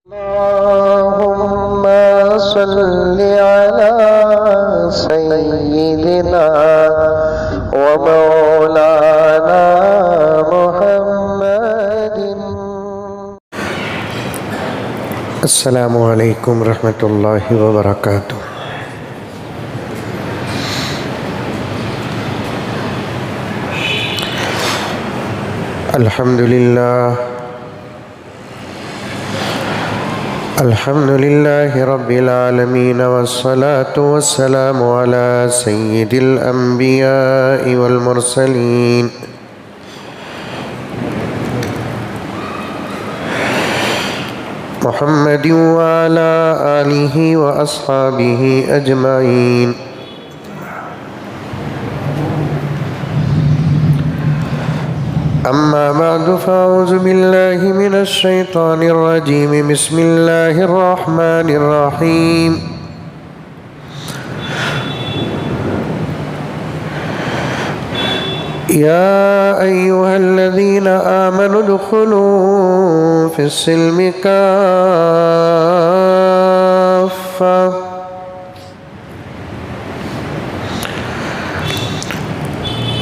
اللهم صل على سيدنا ومولانا محمد. السلام علیکم ورحمۃ اللہ وبرکاتہ. الحمد لله رب العالمين والصلاة والسلام على سيد الأنبياء والمرسلين محمد وعلى آله وأصحابه أجمعين. أما بعد فأعوذ بالله من الشيطان الرجيم. بسم الله الرحمن الرحيم. يا أيها الذين آمنوا ادخلوا في السلم كافة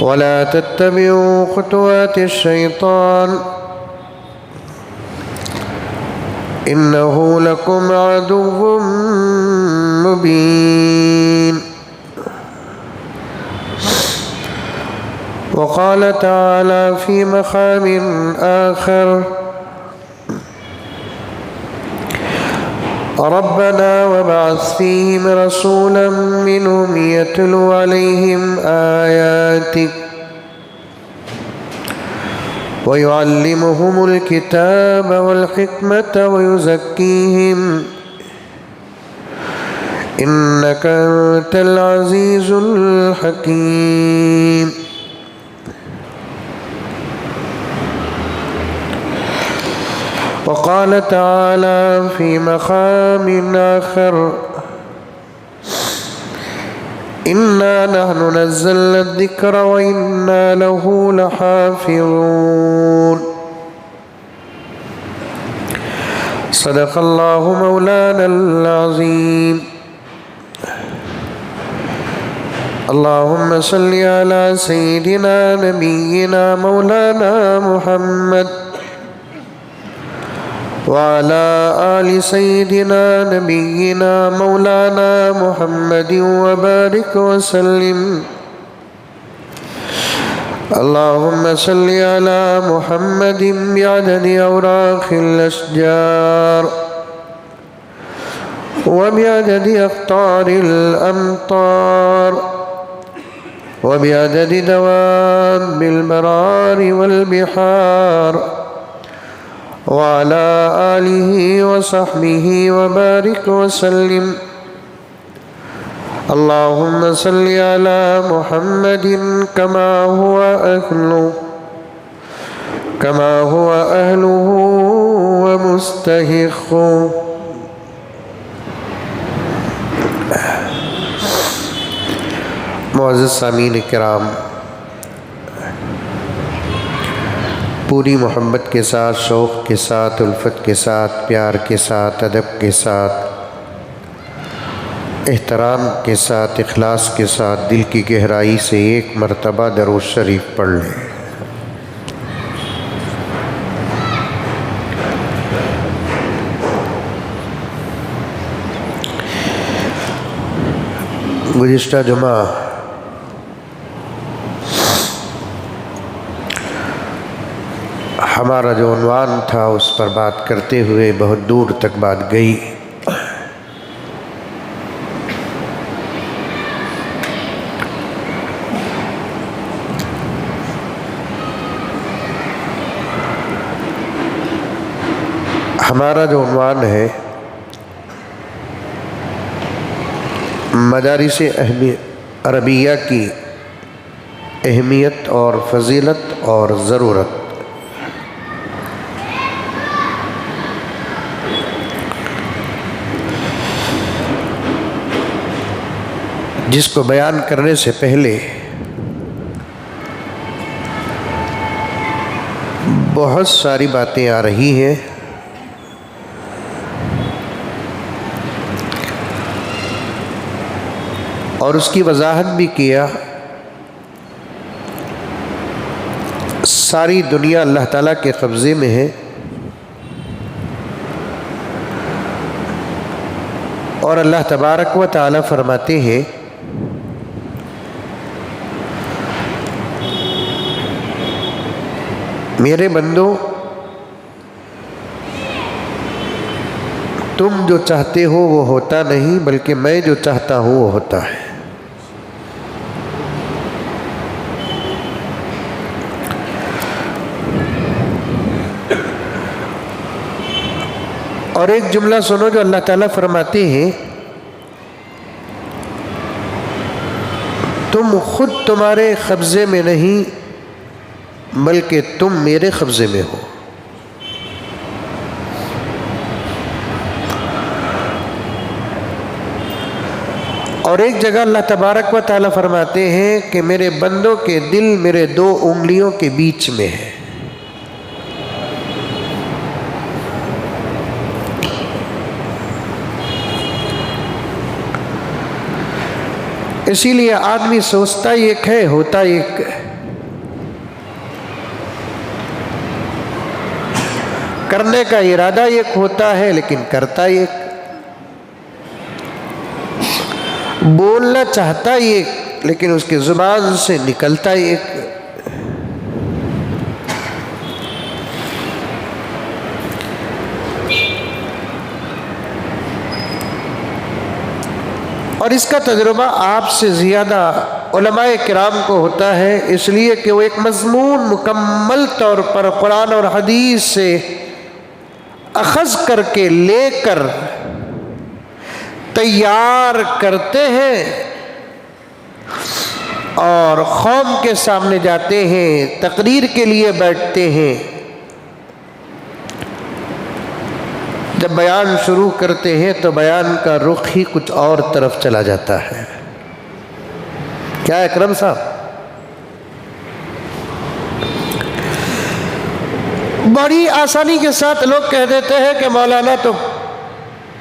ولا تتبعوا خطوات الشيطان إنه لكم عدو مبين. وقال تعالى في مقام آخر: ربنا وابعث فيهم رسولا منهم يتلو عليهم آياتك ويعلمهم الكتاب والحكمة ويزكيهم إنك أنت العزيز الحكيم. وقال تعالى في مقام آخر: إنا نحن نزلنا الذكر وإنا له لحافظون. صدق الله مولانا العظيم. اللهم صل على سيدنا نبينا مولانا محمد وعلى آل سيدنا نبينا مولانا محمد وبارك وسلم. اللهم صل على محمد بعدد أوراق الأشجار وبعدد أقطار الأمطار وبعدد دواب البرار والبحار وعلى آله وصحبه وبارك وسلم. اللهم صل على محمد كما هو أهله ومستحقه. معزز سامعین کرام، پوری محبت کے ساتھ، شوق کے ساتھ، الفت کے ساتھ، پیار کے ساتھ، ادب کے ساتھ، احترام کے ساتھ، اخلاص کے ساتھ دل کی گہرائی سے ایک مرتبہ درود شریف پڑھ لیں. گزشتہ جمعہ ہمارا جو عنوان تھا اس پر بات کرتے ہوئے بہت دور تک بات گئی. ہمارا جو عنوان ہے مدارس عربیہ کی اہمیت اور فضیلت اور ضرورت. جس کو بیان کرنے سے پہلے بہت ساری باتیں آ رہی ہیں اور اس کی وضاحت بھی کیا ساری دنیا اللہ تعالیٰ کے قبضے میں ہے، اور اللہ تبارک و تعالیٰ فرماتے ہیں میرے بندو تم جو چاہتے ہو وہ ہوتا نہیں، بلکہ میں جو چاہتا ہوں وہ ہوتا ہے۔ اور ایک جملہ سنو جو اللہ تعالیٰ فرماتے ہیں تم خود تمہارے قبضے میں نہیں بلکہ تم میرے قبضے میں ہو۔ اور ایک جگہ اللہ تبارک و تعالیٰ فرماتے ہیں کہ میرے بندوں کے دل میرے 2 انگلیوں کے بیچ میں ہے۔ اسی لیے آدمی سوچتا ایک ہے ہوتا ایک، کرنے کا ارادہ ایک ہوتا ہے لیکن کرتا ایک، بولنا چاہتا ایک لیکن اس کے زبان سے نکلتا ایک۔ اور اس کا تجربہ آپ سے زیادہ علماء کرام کو ہوتا ہے، اس لیے کہ وہ ایک مضمون مکمل طور پر قرآن اور حدیث سے اخذ کر کے لے کر تیار کرتے ہیں اور قوم کے سامنے جاتے ہیں، تقریر کے لیے بیٹھتے ہیں، جب بیان شروع کرتے ہیں تو بیان کا رخ ہی کچھ اور طرف چلا جاتا ہے۔ کیا اکرم صاحب؟ بڑی آسانی کے ساتھ لوگ کہہ دیتے ہیں کہ مولانا تو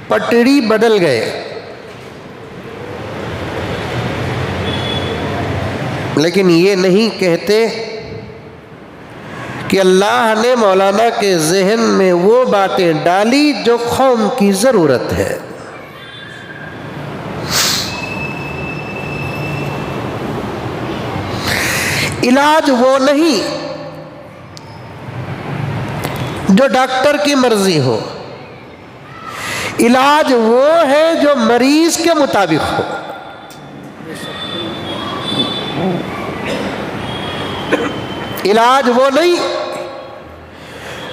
پٹڑی بدل گئے، لیکن یہ نہیں کہتے کہ اللہ نے مولانا کے ذہن میں وہ باتیں ڈالی جو قوم کی ضرورت ہے۔ علاج وہ نہیں جو ڈاکٹر کی مرضی ہو، علاج وہ ہے جو مریض کے مطابق ہو۔ علاج وہ نہیں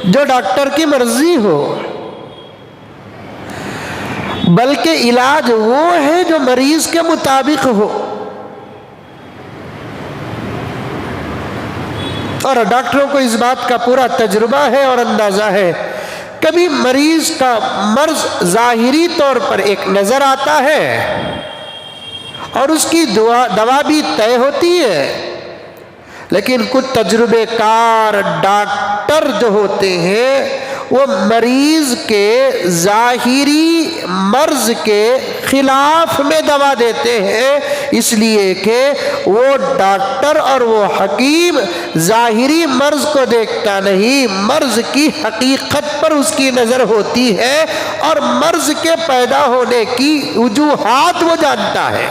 جو ڈاکٹر کی مرضی ہو، بلکہ علاج وہ ہے جو مریض کے مطابق ہو۔ اور ڈاکٹروں کو اس بات کا پورا تجربہ ہے اور اندازہ ہے، کبھی مریض کا مرض ظاہری طور پر ایک نظر آتا ہے اور اس کی دوا بھی طے ہوتی ہے، لیکن کچھ تجربے کار ڈاکٹر جو ہوتے ہیں وہ مریض کے ظاہری مرض کے خلاف میں دوا دیتے ہیں، اس لیے کہ وہ ڈاکٹر اور وہ حکیم ظاہری مرض کو دیکھتا نہیں، مرض کی حقیقت پر اس کی نظر ہوتی ہے اور مرض کے پیدا ہونے کی وجوہات وہ جانتا ہے۔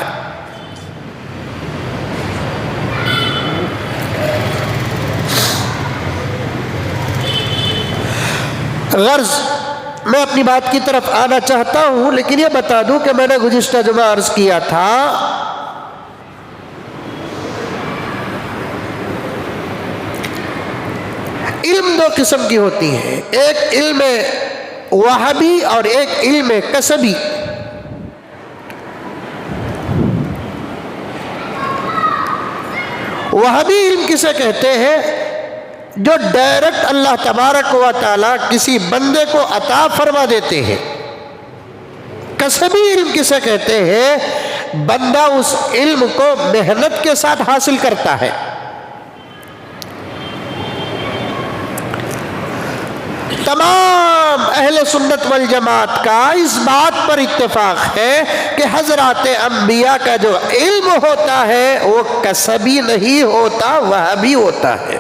غرض میں اپنی بات کی طرف آنا چاہتا ہوں، لیکن یہ بتا دوں کہ میں نے گزشتہ جمعہ عرض کیا تھا علم 2 قسم کی ہوتی ہیں، ایک علم وہابی اور ایک علم کسبی۔ وہابی علم کسے کہتے ہیں؟ جو ڈائریکٹ اللہ تبارک و تعالی کسی بندے کو عطا فرما دیتے ہیں۔ کسبی علم کسے کہتے ہیں؟ بندہ اس علم کو محنت کے ساتھ حاصل کرتا ہے۔ تمام اہل سنت والجماعت کا اس بات پر اتفاق ہے کہ حضرات انبیاء کا جو علم ہوتا ہے وہ کسبی نہیں ہوتا، وہابی ہوتا ہے۔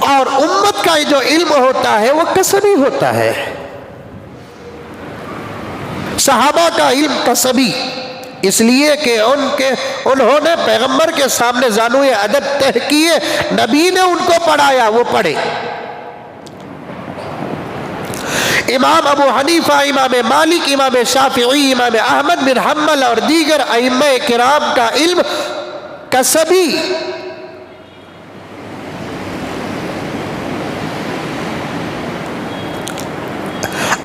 اور امت کا جو علم ہوتا ہے وہ کسبی ہوتا ہے۔ صحابہ کا علم کسبی، اس لیے کہ انہوں نے پیغمبر کے سامنے زانوئے ادب طے کیے، نبی نے ان کو پڑھایا، وہ پڑھے۔ امام ابو حنیفہ، امام مالک، امام شافعی، امام احمد بن حنبل اور دیگر ائمہ کرام کا علم کسبی،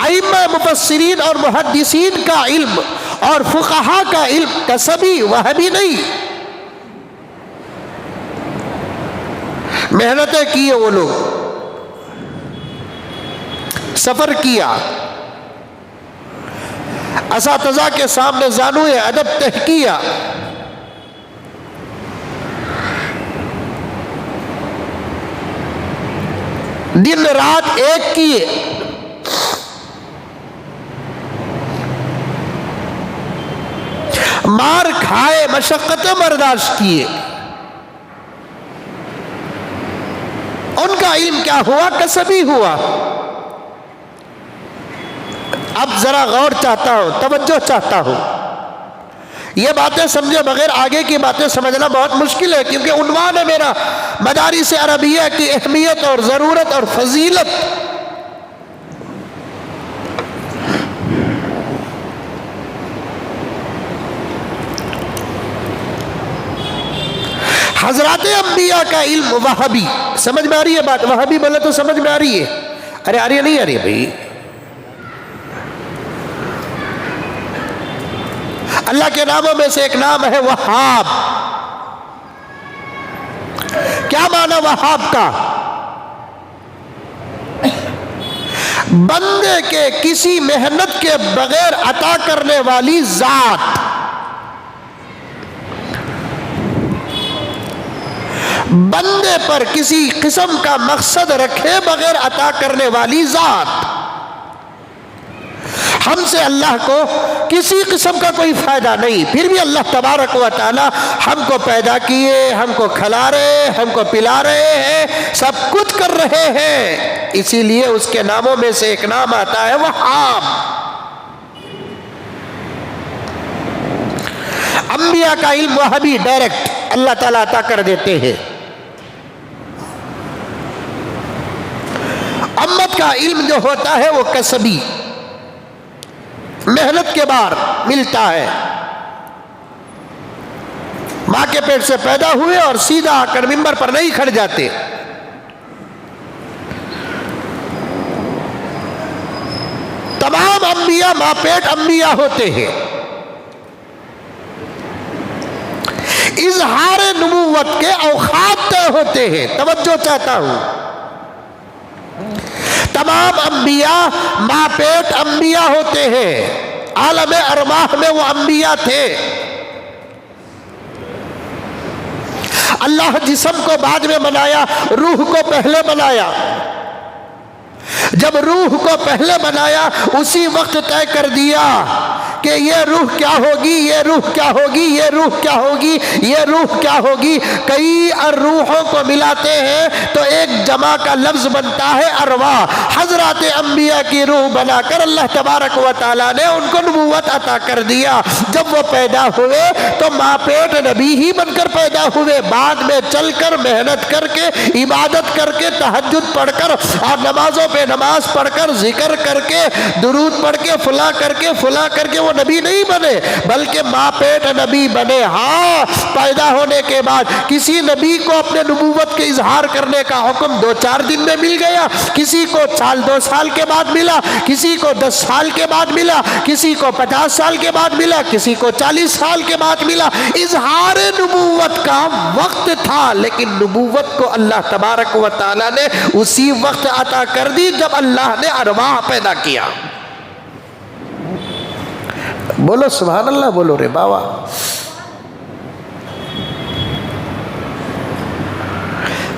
ائمہ مفسرین اور محدثین کا علم اور فقہاء کا علم کسبی، وہابی نہیں۔ محنتیں کیے وہ لوگ، سفر کیا، اساتذہ کے سامنے زانوئے ادب طے کیا، دن رات ایک کیے، مار کھائے، مشقتیں برداشت کیے، ان کا علم کیا ہوا؟ کسبی ہوا۔ اب ذرا غور چاہتا ہوں، توجہ چاہتا ہوں، یہ باتیں سمجھے بغیر آگے کی باتیں سمجھنا بہت مشکل ہے، کیونکہ عنوان ہے میرا مدارس عربیہ کی اہمیت اور ضرورت اور فضیلت۔ حضرات انبیاء کا علم وہابی، سمجھ میں آ رہی ہے بات؟ وہابی بولے تو سمجھ میں آ رہی ہے؟ ارے آ رہی ہے نہیں آ رہی ہے بھائی؟ اللہ کے ناموں میں سے ایک نام ہے وہاب۔ کیا معنی وہاب کا؟ بندے کے کسی محنت کے بغیر عطا کرنے والی ذات، بندے پر کسی قسم کا مقصد رکھے بغیر عطا کرنے والی ذات۔ ہم سے اللہ کو کسی قسم کا کوئی فائدہ نہیں، پھر بھی اللہ تبارک و تعالی ہم کو پیدا کیے، ہم کو کھلا رہے، ہم کو پلا رہے ہیں، سب کچھ کر رہے ہیں، اسی لیے اس کے ناموں میں سے ایک نام آتا ہے وہاب۔ انبیاء کا علم وہابی، ڈائریکٹ اللہ تعالیٰ عطا کر دیتے ہیں۔ امت کا علم جو ہوتا ہے وہ کسبی، محنت کے بعد ملتا ہے۔ ماں کے پیٹ سے پیدا ہوئے اور سیدھا آ کر منبر پر نہیں کھڑ جاتے، تمام انبیاء ماں پیٹ انبیاء ہوتے ہیں۔ اظہار نبوت کے اوقات طے ہوتے ہیں، توجہ چاہتا ہوں، تمام انبیاء ماں پیٹ انبیاء ہوتے ہیں، عالم ارواح میں وہ انبیاء تھے۔ اللہ جسم کو بعد میں بنایا، روح کو پہلے بنایا۔ جب روح کو پہلے بنایا اسی وقت طے کر دیا کہ یہ روح کیا ہوگی، یہ روح کیا ہوگی، یہ روح کیا ہوگی، یہ روح کیا ہوگی۔ کئی روحوں کو ملاتے ہیں تو ایک جمع کا لفظ بنتا ہے ارواح۔ حضرات انبیاء کی روح بنا کر اللہ تبارک و تعالیٰ نے ان کو نبوت عطا کر دیا۔ جب وہ پیدا ہوئے تو ماں پیٹ نبی ہی بن کر پیدا ہوئے، بعد میں چل کر محنت کر کے عبادت کر کے تہجد پڑھ کر اور نمازوں پہ نماز پڑھ کر ذکر کر کے درود پڑھ کے فلاں کر کے وہ نبی نہیں بنے، بلکہ ماں پیٹ نبی بنے۔ ہاں، پیدا ہونے کے بعد کسی نبی کو اپنے نبوت کے اظہار کرنے کا حکم 2-4 دن میں مل گیا، کسی کو 1-2 سال کے بعد ملا، کسی کو 10 سال کے بعد ملا، کسی کو 50 سال کے بعد ملا، کسی کو 40 سال کے بعد ملا۔ اظہار نبوت کا وقت تھا، لیکن نبوت کو اللہ تبارک و تعالی نے اسی وقت عطا کر دی جب اللہ نے ارواح پیدا کیا۔ بولو سبحان اللہ، بولو رے بابا۔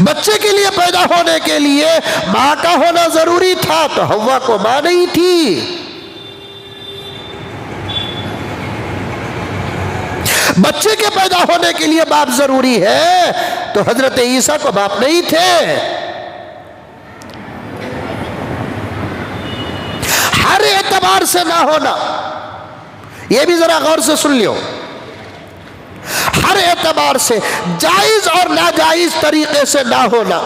بچے کے لیے پیدا ہونے کے لیے ماں کا ہونا ضروری تھا، تو حوا کو ماں نہیں تھی۔ بچے کے پیدا ہونے کے لیے باپ ضروری ہے، تو حضرت عیسیٰ کو باپ نہیں تھے۔ ہر اعتبار سے نہ ہونا، یہ بھی ذرا غور سے سن لیو، ہر اعتبار سے جائز اور ناجائز طریقے سے نہ ہونا،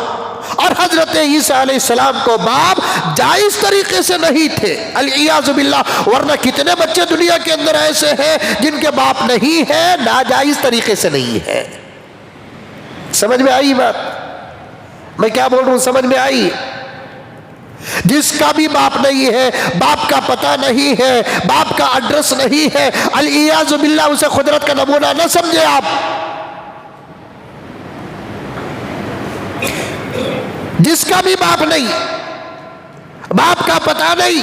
اور حضرت عیسیٰ علیہ السلام کو باپ جائز طریقے سے نہیں تھے، العیاذ باللہ۔ ورنہ کتنے بچے دنیا کے اندر ایسے ہیں جن کے باپ نہیں ہے، ناجائز طریقے سے نہیں ہے۔ سمجھ میں آئی بات؟ میں کیا بول رہا ہوں، سمجھ میں آئی؟ جس کا بھی باپ نہیں ہے، باپ کا پتہ نہیں ہے، باپ کا ایڈریس نہیں ہے، العیاذ باللہ، اسے قدرت کا نمونہ نہ سمجھے آپ۔ جس کا بھی باپ نہیں، باپ کا پتہ نہیں،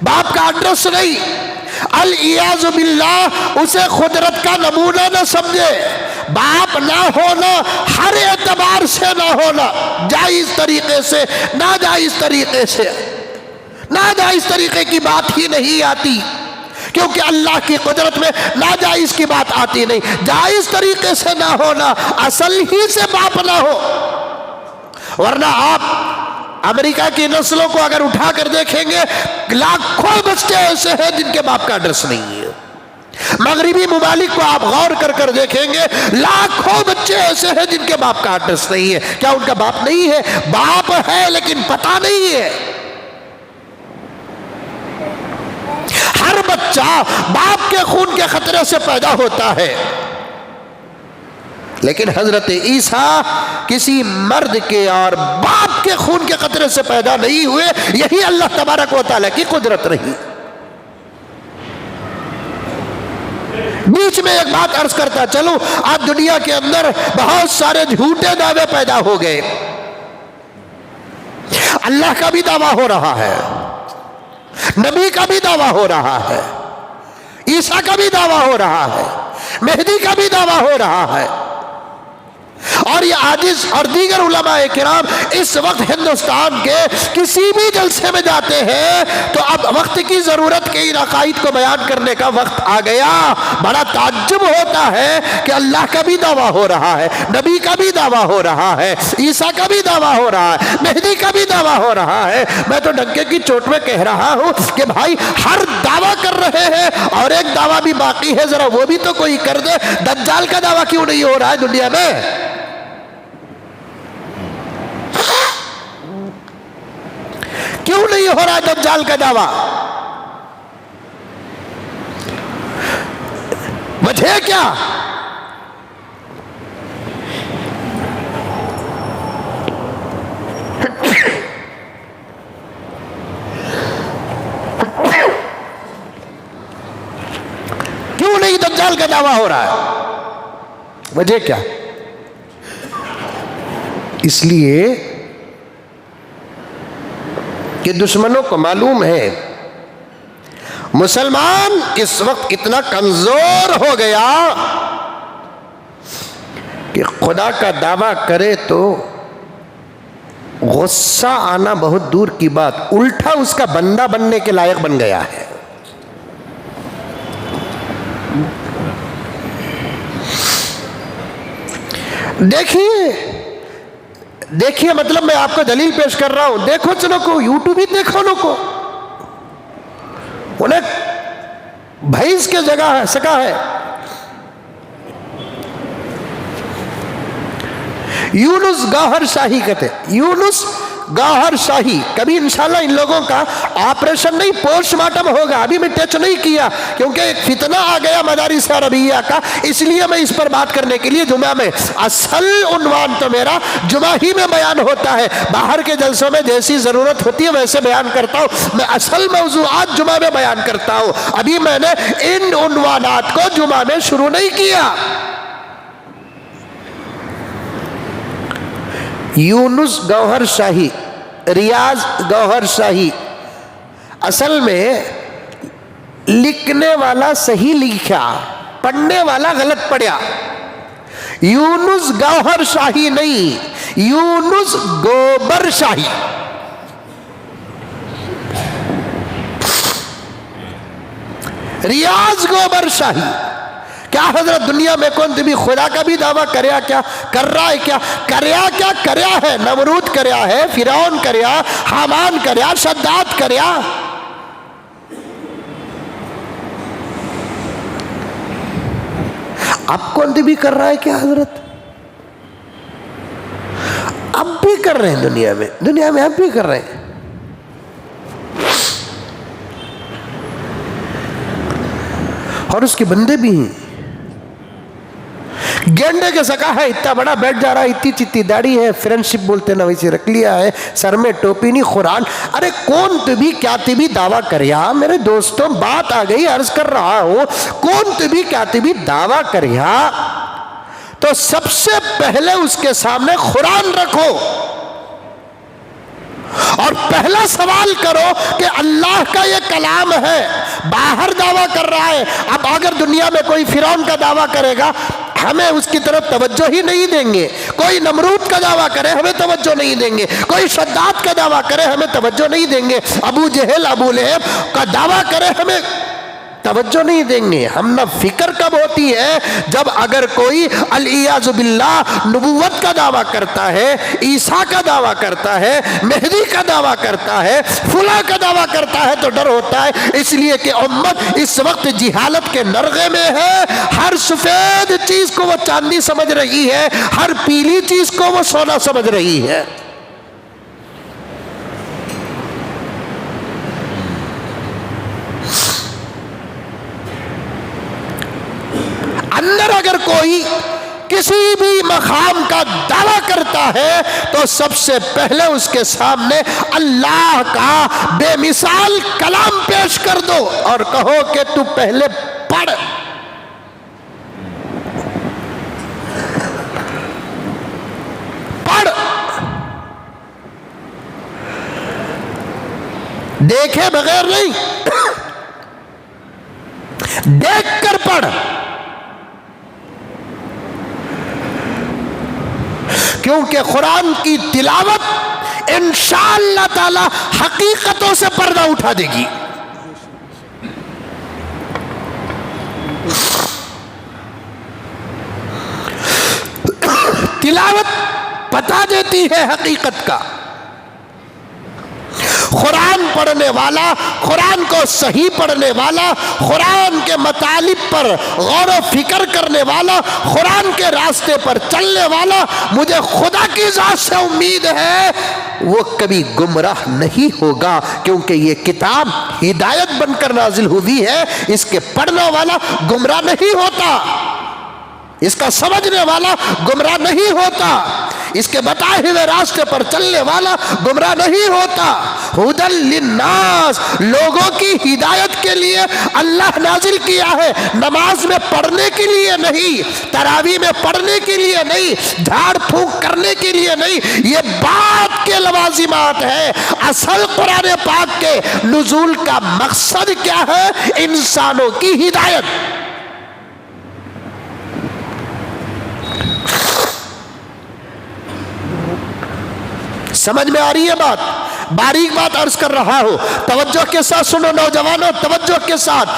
باپ کا ایڈریس نہیں، العیاذ باللہ، اسے قدرت کا نمونہ نہ سمجھے۔ باپ نہ ہونا ہر اعتبار سے نہ ہونا، جائز طریقے سے، ناجائز طریقے سے، ناجائز طریقے کی بات ہی نہیں آتی، کیونکہ اللہ کی قدرت میں ناجائز کی بات آتی نہیں۔ جائز طریقے سے نہ ہونا، اصل ہی سے باپ نہ ہو۔ ورنہ آپ امریکہ کی نسلوں کو اگر اٹھا کر دیکھیں گے، لاکھوں بچے ایسے ہیں جن کے باپ کا ایڈریس نہیں ہے۔ مغربی ممالک کو آپ غور کر کر دیکھیں گے، لاکھوں بچے ایسے ہیں جن کے باپ کا ایڈریس نہیں ہے۔ کیا ان کا باپ نہیں ہے؟ باپ ہے لیکن پتہ نہیں ہے۔ ہر بچہ باپ کے خون کے خطرے سے پیدا ہوتا ہے، لیکن حضرت عیسیٰ کسی مرد کے اور باپ کے خون کے قطرے سے پیدا نہیں ہوئے۔ یہی اللہ تبارک و تعالیٰ کی قدرت رہی۔ بیچ میں ایک بات عرض کرتا چلو، آج دنیا کے اندر بہت سارے جھوٹے دعوے پیدا ہو گئے۔ اللہ کا بھی دعویٰ ہو رہا ہے، نبی کا بھی دعویٰ ہو رہا ہے، عیسیٰ کا بھی دعویٰ ہو رہا ہے، مہدی کا بھی دعویٰ ہو رہا ہے، اور یہ عاجز اور دیگر علماء کرام اس وقت ہندوستان کے کسی بھی جلسے میں جاتے ہیں تو اب وقت کی ضرورت کے ان عقائد کو بیان کرنے کا وقت آ گیا۔ بڑا تعجب ہوتا ہے کہ اللہ کا بھی دعویٰ ہو رہا ہے، نبی کا بھی دعویٰ ہو رہا ہے، عیسیٰ کا بھی دعویٰ ہو رہا ہے، مہدی کا بھی دعویٰ ہو رہا ہے۔ میں تو ڈنکے کی چوٹ میں کہہ رہا ہوں کہ بھائی ہر دعویٰ کر رہے ہیں اور ایک دعویٰ بھی باقی ہے، ذرا وہ بھی تو کوئی کر دے۔ دجال کا دعویٰ کیوں نہیں ہو رہا ہے دنیا میں؟ کیوں نہیں ہو رہا ہے دجال کا دعویٰ؟ وجہ کیا؟ کیوں نہیں دجال کا دعویٰ ہو رہا ہے؟ وجہ کیا؟ اس لیے کہ دشمنوں کو معلوم ہے مسلمان اس وقت اتنا کمزور ہو گیا کہ خدا کا دعویٰ کرے تو غصہ آنا بہت دور کی بات، الٹا اس کا بندہ بننے کے لائق بن گیا ہے۔ دیکھیے مطلب میں آپ کو دلیل پیش کر رہا ہوں، دیکھو چلو کو یوٹیوب ہی دیکھو لو کو، انہیں بھینس کے جگہ ہے سکا ہے۔ یونس گوہر شاہی کہتے ہیں، یونس گوہر شاہی، کبھی انشاءاللہ ان لوگوں کا آپریشن نہیں، پوسٹ مارٹم ہوگا، ابھی میں ٹچ نہیں کیا کیونکہ ایک فتنہ آ گیا مدارس عربیہ کا، اس لیے میں اس پر بات کرنے کے لیے جمعہ میں، اصل عنوان تو میرا جمعہ ہی میں بیان ہوتا ہے، باہر کے جلسوں میں جیسی ضرورت ہوتی ہے ویسے بیان کرتا ہوں، میں اصل موضوعات جمعہ میں بیان کرتا ہوں، ابھی میں نے ان عنوانات کو جمعہ میں شروع نہیں کیا۔ یونس گوہر شاہی، ریاض گوہر شاہی، اصل میں لکھنے والا صحیح لکھا، پڑھنے والا غلط پڑھیا۔ یونس گوہر شاہی نہیں، یونس گوبر شاہی. ریاض گوبر شاہی. کیا حضرت دنیا میں کون بھی خدا کا بھی دعویٰ کریا کیا کر رہا ہے؟ کیا کریا ہے؟ نمرود کریا ہے، فرعون کریا، حامان کریا، شداد کریا. اب کون بھی کر رہا ہے کیا حضرت؟ اب بھی کر رہے ہیں دنیا میں اب بھی کر رہے ہیں. اور اس کے بندے بھی ہیں. گینڈے کے سکا ہے، اتنا بڑا بیٹھ جا رہا ہے، اتنی چتی داڑھی ہے، فرینڈشپ بولتے نا ویسے رکھ لیا ہے، سر میں ٹوپی نہیں، قرآن. ارے کون تبھی کیا تبھی دعویٰ کریا؟ میرے دوستوں بات آ گئی، عرض کر رہا ہوں، کون تبھی کیا تبھی دعویٰ کریا تو سب سے پہلے اس کے سامنے قرآن رکھو اور پہلا سوال کرو کہ اللہ کا یہ کلام ہے. باہر دعویٰ کر رہا ہے. اب اگر دنیا میں کوئی فرعون کا دعویٰ کرے گا ہمیں اس کی طرف توجہ ہی نہیں دیں گے. کوئی نمرود کا دعویٰ کرے ہمیں توجہ نہیں دیں گے. کوئی شداد کا دعویٰ کرے ہمیں توجہ نہیں دیں گے. ابو جہل ابو لہب کا دعویٰ کرے ہمیں توجہ نہیں دیں گے. ہم نہ فکر کب ہوتی ہے جب اگر کوئی الیاذ باللہ نبوت کا دعویٰ کرتا ہے، عیسیٰ کا دعویٰ کرتا ہے، مہدی کا دعویٰ کرتا ہے، فلاں کا دعویٰ کرتا ہے تو ڈر ہوتا ہے. اس لیے کہ امت اس وقت جہالت کے نرغے میں ہے. ہر سفید چیز کو وہ چاندی سمجھ رہی ہے، ہر پیلی چیز کو وہ سونا سمجھ رہی ہے. اندر اگر کوئی کسی بھی مقام کا دعویٰ کرتا ہے تو سب سے پہلے اس کے سامنے اللہ کا بے مثال کلام پیش کر دو اور کہو کہ تو پہلے پڑھ. دیکھے بغیر نہیں، دیکھ کر پڑھ. کیونکہ قرآن کی تلاوت انشاءاللہ تعالی حقیقتوں سے پردہ اٹھا دے گی. تلاوت بتا دیتی ہے حقیقت کا. قرآن پڑھنے والا، قرآن کو صحیح پڑھنے والا، قرآن کے مطالب پر غور و فکر کرنے والا، قرآن کے راستے پر چلنے والا، مجھے خدا کی ذات سے امید ہے وہ کبھی گمراہ نہیں ہوگا. کیونکہ یہ کتاب ہدایت بن کر نازل ہوئی ہے. اس کے پڑھنے والا گمراہ نہیں ہوتا، اس کا سمجھنے والا گمراہ نہیں ہوتا، اس کے بتائے ہوئے راستے پر چلنے والا گمراہ نہیں ہوتا. ہدی للناس، لوگوں کی ہدایت کے لیے اللہ نازل کیا ہے. نماز میں پڑھنے کے لیے نہیں، تراویح میں پڑھنے کے لیے نہیں، جھاڑ پھونک کرنے کے لیے نہیں. یہ بات کے لوازمات ہے. اصل قرآن پاک کے نزول کا مقصد کیا ہے؟ انسانوں کی ہدایت. سمجھ میں آ رہی ہے بات؟ باریک بات عرض کر رہا ہوں، توجہ کے ساتھ سنو نوجوانوں، توجہ کے ساتھ.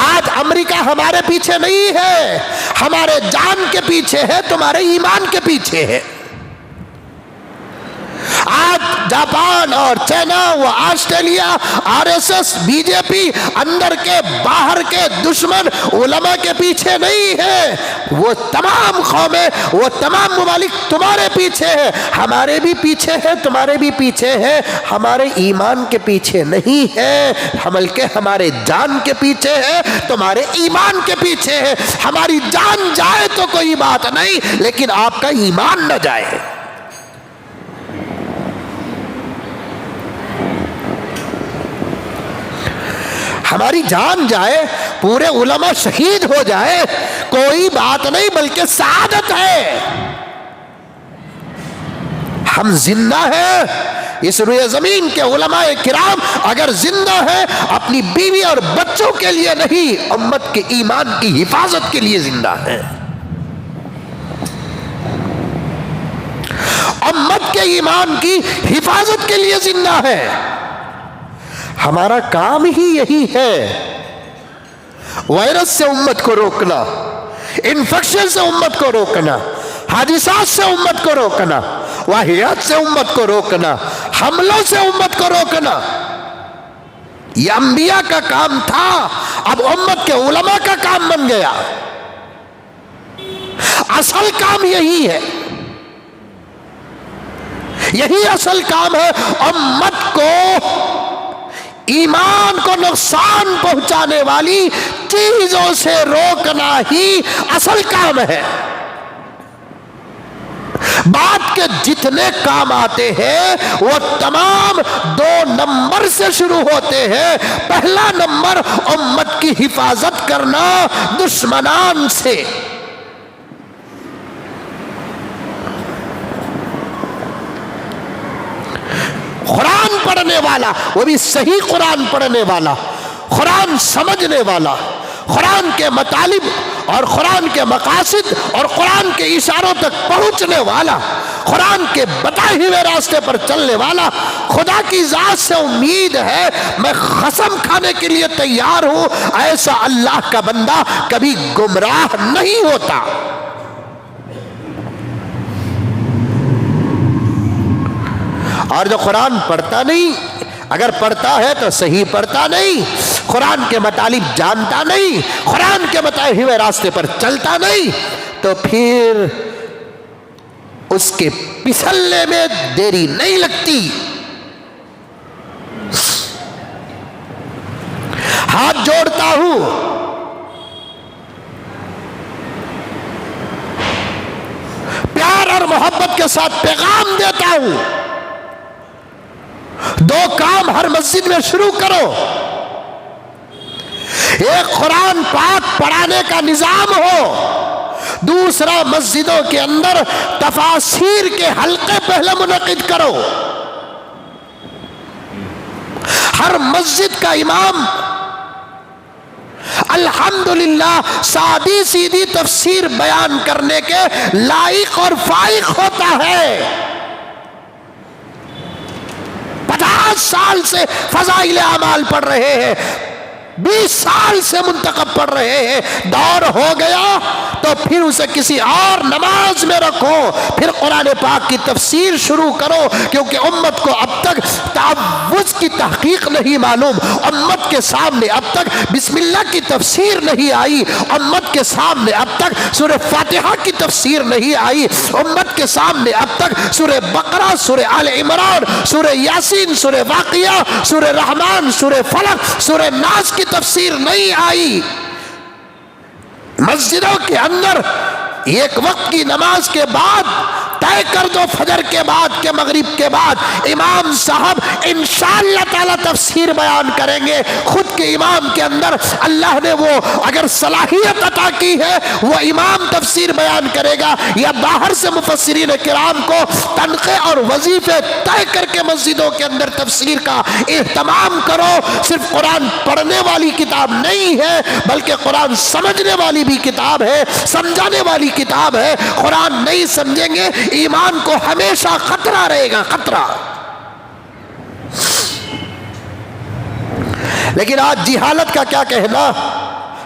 آج امریکہ ہمارے پیچھے نہیں ہے، ہمارے جان کے پیچھے ہے، تمہارے ایمان کے پیچھے ہے. آج جاپان اور چائنا و Australia, R S S, B J P, اندر کے باہر کے دشمن علماء کے پیچھے نہیں ہے. وہ تمام قومیں، وہ تمام ممالک تمہارے پیچھے ہیں، ہمارے بھی پیچھے ہیں، تمہارے بھی پیچھے ہیں. ہمارے ایمان کے پیچھے نہیں ہے، بلکہ ہمارے جان کے پیچھے ہے، تمہارے ایمان کے پیچھے ہے. ہماری جان جائے تو کوئی بات نہیں، لیکن آپ کا ایمان نہ جائے. ہماری جان جائے، پورے علماء شہید ہو جائے، کوئی بات نہیں، بلکہ سعادت ہے. ہم زندہ ہیں، اس روئے زمین کے علماء کرام اگر زندہ ہیں اپنی بیوی اور بچوں کے لیے نہیں، امت کے ایمان کی حفاظت کے لیے زندہ ہیں. امت کے ایمان کی حفاظت کے لیے زندہ ہے۔ ہمارا کام ہی یہی ہے، وائرس سے امت کو روکنا، انفیکشن سے امت کو روکنا، حادثات سے امت کو روکنا، واقعات سے امت کو روکنا، حملوں سے امت کو روکنا۔ یہ انبیاء کا کام تھا، اب امت کے علماء کا کام بن گیا۔ اصل کام یہی ہے، یہی اصل کام ہے، امت کو ایمان کو نقصان پہنچانے والی چیزوں سے روکنا ہی اصل کام ہے۔ بات کے جتنے کام آتے ہیں وہ تمام 2 نمبر سے شروع ہوتے ہیں۔ پہلا نمبر امت کی حفاظت کرنا دشمنان سے۔ قرآن پڑھنے والا، وہ بھی صحیح قرآن پڑھنے والا، قرآن سمجھنے والا، قرآن کے مطالب اور قرآن کے مقاصد اور قرآن کے اشاروں تک پہنچنے والا، قرآن کے بتائے ہوئے راستے پر چلنے والا، خدا کی ذات سے امید ہے، میں قسم کھانے کے لیے تیار ہوں، ایسا اللہ کا بندہ کبھی گمراہ نہیں ہوتا۔ اور جو قرآن پڑھتا نہیں، اگر پڑھتا ہے تو صحیح پڑھتا نہیں، قرآن کے مطالب جانتا نہیں، قرآن کے بتائے ہوئے راستے پر چلتا نہیں، تو پھر اس کے پھسلنے میں دیری نہیں لگتی۔ ہاتھ جوڑتا ہوں، پیار اور محبت کے ساتھ پیغام دیتا ہوں، 2 کام ہر مسجد میں شروع کرو۔ ایک قرآن پاک پڑھانے کا نظام ہو، دوسرا مسجدوں کے اندر تفاسیر کے حلقے پہلے منعقد کرو۔ ہر مسجد کا امام الحمدللہ سادی سیدھی تفسیر بیان کرنے کے لائق اور فائق ہوتا ہے۔ 50 سال سے فضائل اعمال پڑھ رہے ہیں، 20 سال سے منتخب پڑھ رہے ہیں، دور ہو گیا تو پھر اسے کسی اور نماز میں رکھو، پھر قرآن پاک کی تفسیر شروع کرو، کیونکہ امت کو اب تک تعوذ کی تحقیق نہیں معلوم، امت کے سامنے اب تک بسم اللہ کی تفسیر نہیں آئی، امت کے سامنے اب تک سورہ فاتحہ کی تفسیر نہیں آئی، امت کے سامنے اب تک سورہ بقرہ، سورہ آل عمران، سورہ یاسین، سورہ واقعہ، سورہ رحمان، سورہ فلق، سورہ ناس کی تفسیر نہیں آئی۔ مسجدوں کے اندر ایک وقت کی نماز کے بعد طے کر دو، فجر کے بعد کے مغرب کے بعد امام صاحب انشاءاللہ تعالی تفسیر بیان کریں گے۔ خود کے امام کے اندر اللہ نے وہ اگر صلاحیت عطا کی ہے، وہ امام تفسیر بیان کرے گا، یا باہر سے مفسرین کرام کو تنخواہ اور وظیفے طے کر کے مسجدوں کے اندر تفسیر کا اہتمام کرو۔ صرف قرآن پڑھنے والی کتاب نہیں ہے، بلکہ قرآن سمجھنے والی بھی کتاب ہے، سمجھانے والی کتاب ہے۔ قرآن نہیں سمجھیں گے، ایمان کو ہمیشہ خطرہ رہے گا، خطرہ۔ لیکن آج جہالت کا کیا کہنا،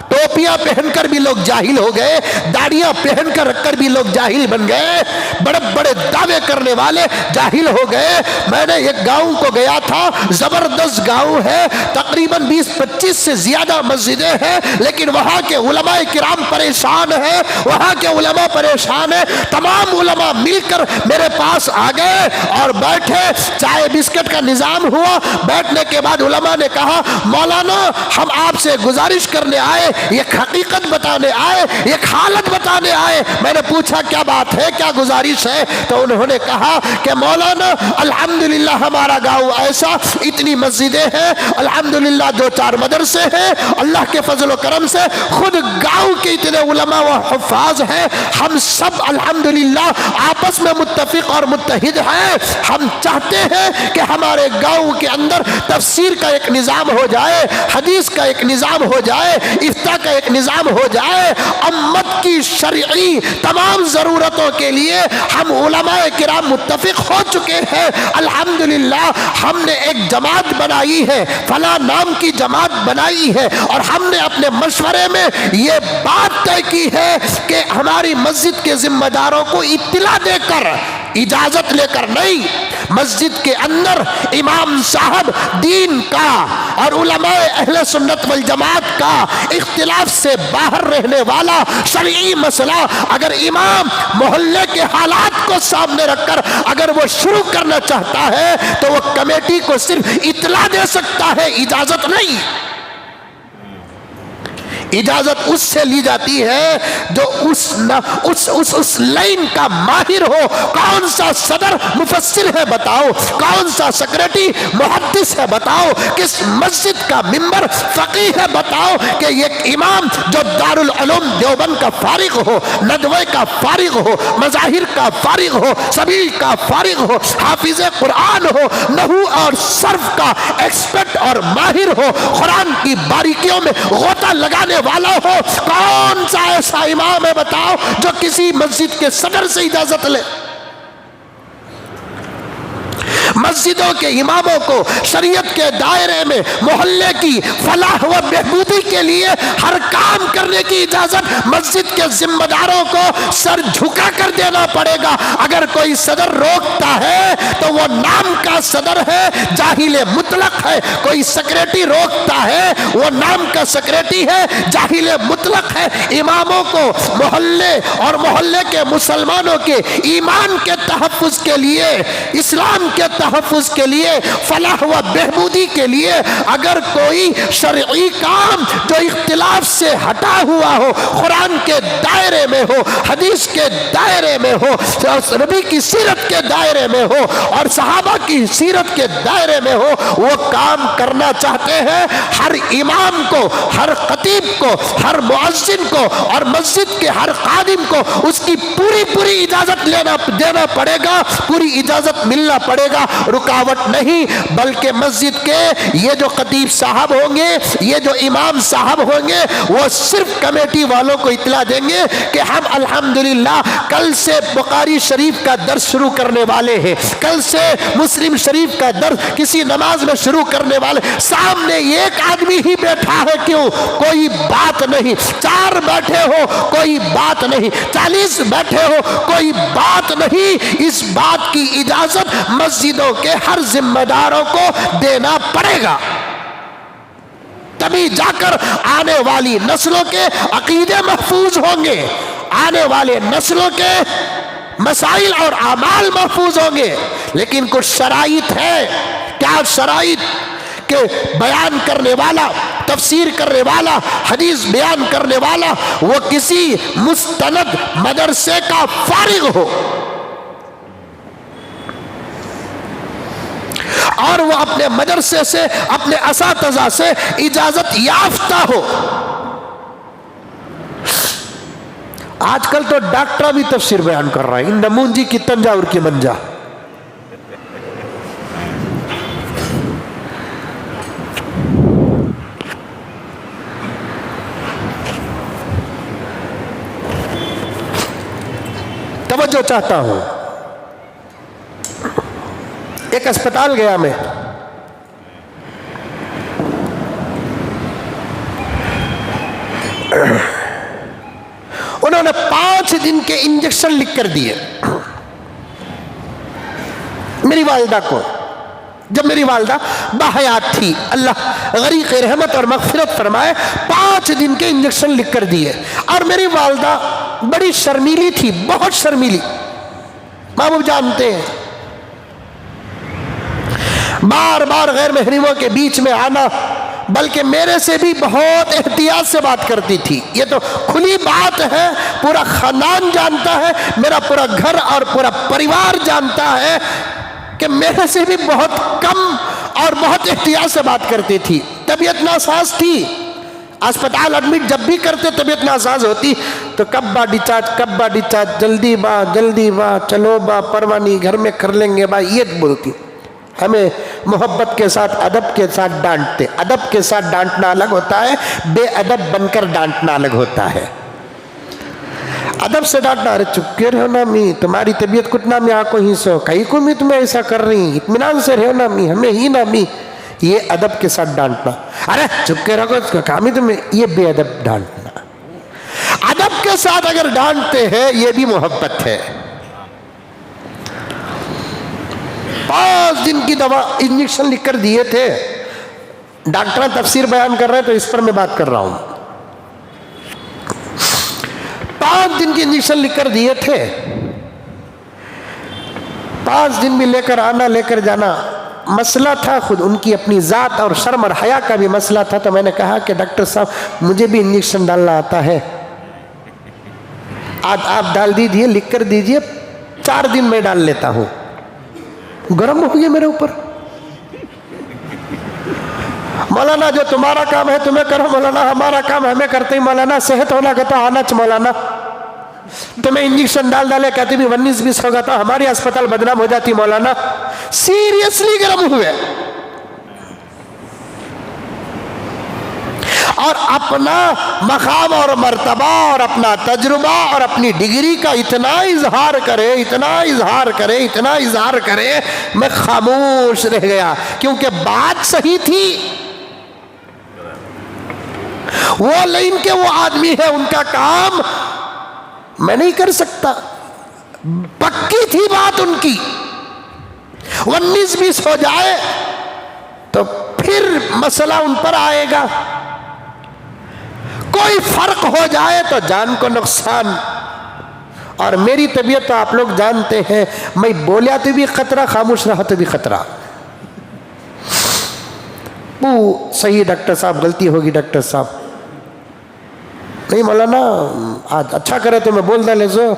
ٹوپیاں پہن کر بھی لوگ جاہل ہو گئے، داڑیاں پہن کر رکھ کر بھی لوگ جاہل بن گئے، بڑے بڑے دعوے کرنے والے جاہل ہو گئے۔ میں نے ایک گاؤں کو گیا تھا، زبردست گاؤں ہے، تقریباً 20-25 سے زیادہ مسجدیں ہیں، لیکن وہاں کے علماء کرام پریشان ہیں، وہاں کے علماء پریشان ہیں۔ تمام علماء مل کر میرے پاس آ گئے اور بیٹھے، چائے بسکٹ کا نظام ہوا۔ بیٹھنے کے بعد علماء نے کہا، مولانا ہم آپ سے گزارش کرنے آئے، ایک حقیقت بتانے آئے، ایک حالت بتانے آئے۔ میں نے پوچھا کیا بات ہے، کیا گزارش ہے؟ تو انہوں نے کہا کہ مولانا الحمدللہ ہمارا گاؤں ایسا، اتنی مسجدیں ہیں، الحمدللہ 2-4 مدرسے ہیں، اللہ کے فضل و کرم سے خود گاؤں کے اتنے علماء و حفاظ ہیں، ہم سب الحمدللہ آپس میں متفق اور متحد ہیں۔ ہم چاہتے ہیں کہ ہمارے گاؤں کے اندر تفسیر کا ایک نظام ہو جائے، حدیث کا ایک نظام ہو جائے، افتاء کا کا ایک نظام ہو جائے امت کی شرعی تمام ضرورتوں کے لیے ہم علماء کرام متفق ہو چکے ہیں، الحمدللہ ہم نے ایک جماعت بنائی ہے، فلاں نام کی جماعت بنائی ہے، اور ہم نے اپنے مشورے میں یہ بات طے کی ہے کہ ہماری مسجد کے ذمہ داروں کو اطلاع دے کر، اجازت لے کر نہیں، مسجد کے اندر امام صاحب دین کا اور علماء اہل سنت والجماعت کا اختلاف سے باہر رہنے والا شرعی مسئلہ اگر امام محلے کے حالات کو سامنے رکھ کر اگر وہ شروع کرنا چاہتا ہے تو وہ کمیٹی کو صرف اطلاع دے سکتا ہے، اجازت نہیں۔ اجازت اس سے لی جاتی ہے جو اس لائن کا ماہر ہو، کون سا صدر مفسر ہے بتاؤ، کون سا سیکریٹری محدث ہے بتاؤ، کس مسجد کا ممبر فقیہ ہے بتاؤ، کہ یہ امام جو دارالعلوم دیوبند کا فارغ ہو، ندوہ کا فارغ ہو، مظاہر کا فارغ ہو، سبیل کا فارغ ہو، حافظ قرآن ہو، نحو اور صرف کا ایکسپرٹ اور ماہر ہو، قرآن کی باریکیوں میں غوطہ لگانے والا ہو، کون سا ایسا امام ہے بتاؤ جو کسی مسجد کے صدر سے اجازت لے؟ مسجدوں کے اماموں کو شریعت کے دائرے میں محلے کی فلاح و بہبودی کے لیے ہر کام کرنے کی اجازت مسجد کے ذمہ داروں کو سر جھکا کر دینا پڑے گا۔ اگر کوئی صدر روکتا ہے تو وہ نام کا صدر ہے، جاہل مطلق ہے، کوئی سیکریٹری روکتا ہے وہ نام کا سیکریٹری ہے، جاہل مطلق ہے۔ اماموں کو محلے اور محلے کے مسلمانوں کے ایمان کے تحفظ کے لیے، اسلام کے تحفظ کے لیے، فلاح و بہبودی کے لیے اگر کوئی شرعی کام جو اختلاف سے ہٹا ہوا ہو، قرآن کے دائرے میں ہو، حدیث کے دائرے میں ہو، نبی کی سیرت کے دائرے میں ہو اور صحابہ کی سیرت کے دائرے میں ہو، وہ کام کرنا چاہتے ہیں، ہر امام کو، ہر خطیب کو، ہر مؤذن کو اور مسجد کے ہر خادم کو اس کی پوری اجازت دینا پڑے گا، پوری اجازت ملنا پڑے گا، رکاوٹ نہیں، بلکہ مسجد کے یہ جو خطیب صاحب ہوں گے، یہ جو امام صاحب ہوں گے، وہ صرف کمیٹی والوں کو اطلاع دیں گے کہ ہم الحمدللہ کل سے بخاری شریف کا درس شروع کرنے والے ہیں، کل سے مسلم شریف کا درس کسی نماز میں شروع کرنے والے، سامنے ایک آدمی ہی بیٹھا ہے، کیوں؟ کوئی بات نہیں، 4 بیٹھے ہو کوئی بات نہیں، 40 بیٹھے ہو کوئی بات نہیں، اس بات کی اجازت مسجدوں کے ہر ذمہ داروں کو دینا پڑے گا، تبھی جا کر آنے والی نسلوں کے عقیدے محفوظ ہوں گے، آنے والے نسلوں کے مسائل اور اعمال محفوظ ہوں گے۔ لیکن کچھ شرائط ہے، کیا شرائط؟ کہ بیان کرنے والا، تفسیر کرنے والا، حدیث بیان کرنے والا وہ کسی مستند مدرسے کا فارغ ہو اور وہ اپنے مدرسے سے، اپنے اساتذہ سے اجازت یافتہ ہو۔ آج کل تو ڈاکٹر بھی تفسیر بیان کر رہا ہے، ان نمونجی کی تنجاور کی منجا۔ توجہ چاہتا ہوں، ایک اسپتال گیا میں، انہوں نے 5 دن کے انجیکشن لکھ کر دیے میری والدہ کو، جب میری والدہ باحیات تھی، اللہ غریق رحمت اور مغفرت فرمائے، 5 دن کے انجیکشن لکھ کر دیے، اور میری والدہ بڑی شرمیلی تھی، بہت شرمیلی، ماں باپ جانتے ہیں، بار بار غیر محرموں کے بیچ میں آنا، بلکہ میرے سے بھی بہت احتیاط سے بات کرتی تھی، یہ تو کھلی بات ہے، پورا خاندان جانتا ہے، میرا پورا گھر اور پورا پریوار جانتا ہے کہ میرے سے بھی بہت کم اور بہت احتیاط سے بات کرتی تھی، طبیعت ناساز تھی، اسپتال ایڈمٹ جب بھی کرتے طبیعت ناساز ہوتی تو کب با ڈسچارج، جلدی با، چلو با، پروانی گھر میں کر لیں گے با، یہ بولتی، ہمیں محبت کے ساتھ ادب کے ساتھ ڈانٹتے. ادب کے ساتھ ڈانٹنا الگ ہوتا ہے، بے ادب بن کر ڈانٹنا الگ ہوتا ہے. ادب سے ڈانٹنا، ارے چپ کے رہو نا می، تمہاری طبیعت کتنا می آنکھوں ہی سو، کئی کو می تمہیں ایسا کر رہی، اطمینان سے رہو نا می، ہمیں ہی نا می. یہ ادب کے ساتھ ڈانٹنا. ارے چپ کے رہو کامی تمہیں، یہ بے ادب ڈانٹنا. ادب کے ساتھ اگر ڈانٹتے ہیں یہ بھی محبت ہے. 5 دن کی دوا انجیکشن لکھ کر دیے تھے، ڈاکٹر تفسیر بیان کر رہے ہیں تو اس پر میں بات کر رہا ہوں. 5 دن کی انجیکشن لکھ کر دیے تھے، 5 دن بھی لے کر آنا لے کر جانا مسئلہ تھا. خود ان کی اپنی ذات اور شرم اور حیا کا بھی مسئلہ تھا. تو میں نے کہا کہ ڈاکٹر صاحب مجھے بھی انجیکشن ڈالنا آتا ہے، آپ ڈال دیجئے، لکھ کر دیجئے، 4 دن میں ڈال لیتا ہوں. گرم ہو گیا میرے اوپر. مولانا جو تمہارا کام ہے تمہیں کرو مولانا، ہمارا کام ہمیں کرتے ہی مولانا. صحت ہونا کہ تو آنا چ مولانا. تمہیں انجیکشن ڈالے کہتے بھی 19-20 ہوگا تو ہماری اسپتال بدنام ہو جاتی مولانا. سیریسلی گرم ہوئے اور اپنا مقام اور مرتبہ اور اپنا تجربہ اور اپنی ڈگری کا اتنا اظہار کرے، اتنا اظہار کرے، اتنا اظہار کرے، میں خاموش رہ گیا کیونکہ بات صحیح تھی. وہ لائن کے وہ آدمی ہے، ان کا کام میں نہیں کر سکتا. پکی تھی بات ان کی. 19-20 ہو جائے تو پھر مسئلہ ان پر آئے گا. کوئی فرق ہو جائے تو جان کو نقصان. اور میری طبیعت تو آپ لوگ جانتے ہیں، میں بولیا تو بھی خطرہ، خاموش رہا تو بھی خطرہ. وہ صحیح ڈاکٹر صاحب، غلطی ہوگی ڈاکٹر صاحب. نہیں مولانا آج اچھا کرے تو میں بول ڈالے سو،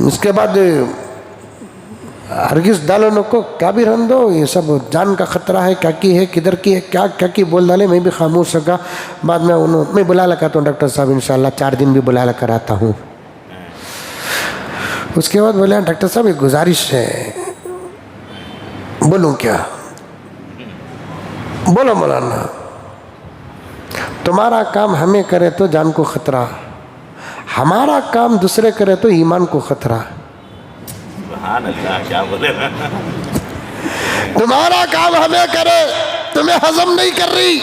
اس کے بعد ہرگز ڈالو نو کو کیا بھی رہن دو، یہ سب جان کا خطرہ ہے، کیا کی ہے، کدھر کی ہے، کیا کی بول ڈالے. میں بھی خاموش رکھا. بعد میں بلا لگاتا ہوں ڈاکٹر صاحب انشاءاللہ 4 دن بھی بلا کر آتا ہوں. اس کے بعد بولے ڈاکٹر صاحب ایک گزارش ہے. بولوں کیا؟ بولو مولانا. تمہارا کام ہمیں کرے تو جان کو خطرہ، ہمارا کام دوسرے کرے تو ایمان کو خطرہ. سبحان اللہ، کیا بولے. تمہارا کام ہمیں کرے، تمہیں ہضم نہیں کر رہی.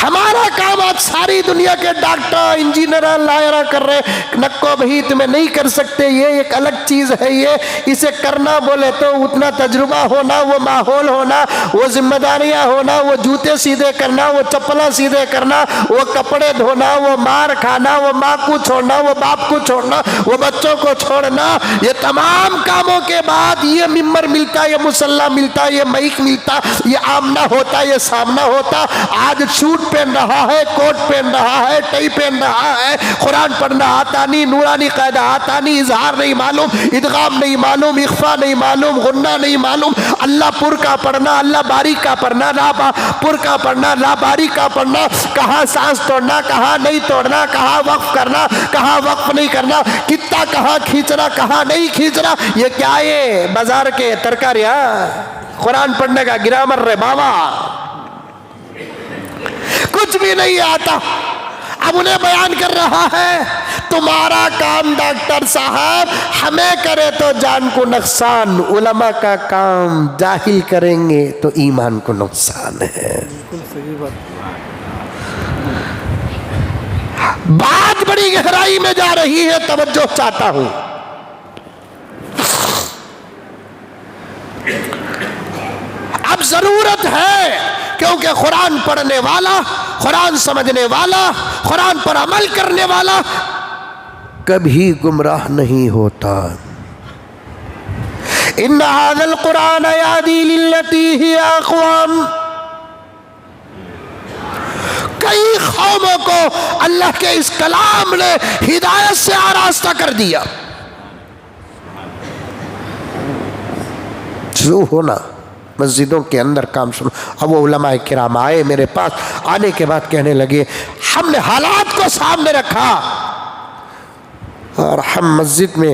ہمارا کام آج ساری دنیا کے ڈاکٹر، انجینئر، لائر کر رہے. نکو بھائی تمہیں نہیں کر سکتے، یہ ایک الگ چیز ہے. یہ اسے کرنا بولے تو اتنا تجربہ ہونا، وہ ماحول ہونا، وہ ذمہ داریاں ہونا، وہ جوتے سیدھے کرنا، وہ چپلا سیدھے کرنا، وہ کپڑے دھونا، وہ مار کھانا، وہ ماں کو چھوڑنا، وہ باپ کو چھوڑنا، وہ بچوں کو چھوڑنا. یہ تمام کاموں کے بعد یہ ممبر ملتا، یہ مصلی ملتا، یہ مائک ملتا، یہ آمنا ہوتا، یہ سامنا ہوتا. آج شوٹ پہن رہا ہے، کوٹ پہن رہا ہے، ٹائی پہن رہا ہے، قرآن پڑھنا آتا نہیں، نورانی قاعدہ آتا نہیں، اظہار نہیں معلوم، ادغام نہیں معلوم، اخفا نہیں معلوم، غنہ نہیں معلوم. اللہ پر کا پڑھنا، اللہ باریک کا پڑھنا، لا پر کا پڑھنا، لا باریک کا پڑھنا. کہاں سانس توڑنا، کہاں نہیں توڑنا، کہاں وقف کرنا، کہاں وقف نہیں کرنا، کتا کہاں کھینچنا، کہاں نہیں کھینچنا. یہ کیا ہے بازار کے ترکاریاں؟ قرآن پڑھنے کا گرامر رے بابا، کچھ بھی نہیں آتا. اب انہیں بیان کر رہا ہے تمہارا کام ڈاکٹر صاحب ہمیں کرے تو جان کو نقصان، علماء کا کام جاہل کریں گے تو ایمان کو نقصان ہے. بات بڑی گہرائی میں جا رہی ہے، توجہ چاہتا ہوں. اب ضرورت ہے کیونکہ قرآن پڑھنے والا، قرآن سمجھنے والا، قرآن پر عمل کرنے والا کبھی گمراہ نہیں ہوتا. ان هذا القرآن يهدي للتي هي اقوم. کئی قوموں کو اللہ کے اس کلام نے ہدایت سے آراستہ کر دیا. شروع ہونا مسجدوں کے اندر کام شروع. اب وہ علماء کرام آئے میرے پاس، آنے کے بعد کہنے لگے ہم نے حالات کو سامنے رکھا اور ہم مسجد میں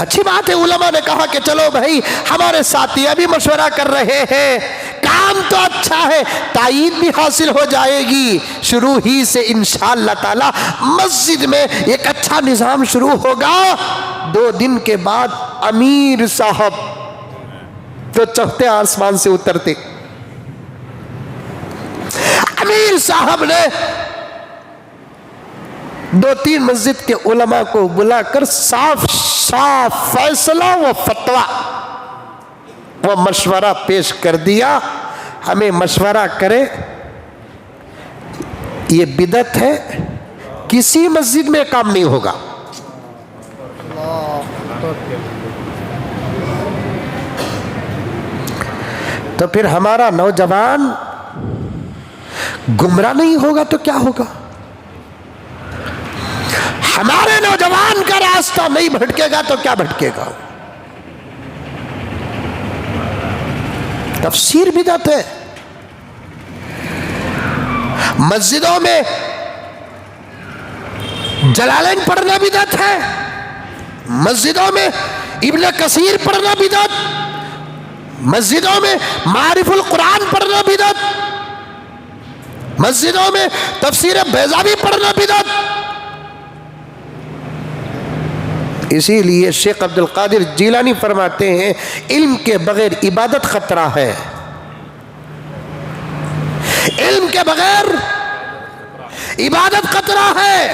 اچھی بات ہے، علماء نے کہا کہ چلو بھائی ہمارے ساتھی ابھی مشورہ کر رہے ہیں، کام تو اچھا ہے، تائید بھی حاصل ہو جائے گی، شروع ہی سے انشاءاللہ تعالی مسجد میں ایک اچھا نظام شروع ہوگا۔ 2 دن کے بعد امیر صاحب تو چوتھے آسمان سے اترتے، امیر صاحب نے 2-3 مسجد کے علماء کو بلا کر صاف صاف فیصلہ و فتویٰ وہ مشورہ پیش کر دیا، ہمیں مشورہ کرے، یہ بدعت ہے، کسی مسجد میں کام نہیں ہوگا۔ تو پھر ہمارا نوجوان گمراہ نہیں ہوگا تو کیا ہوگا؟ ہمارے نوجوان کا راستہ نہیں بھٹکے گا تو کیا بھٹکے گا؟ تفسیر بدعت ہے، مسجدوں میں جلالین پڑھنا بدعت ہے، مسجدوں میں ابن کثیر پڑھنا بدعت، مسجدوں میں معارف القرآن پڑھنا بدعت، مسجدوں میں تفسیر بیضاوی پڑھنا بدعت۔ اسی لیے شیخ عبد القادر جیلانی فرماتے ہیں علم کے بغیر عبادت خطرہ ہے، علم کے بغیر عبادت خطرہ ہے،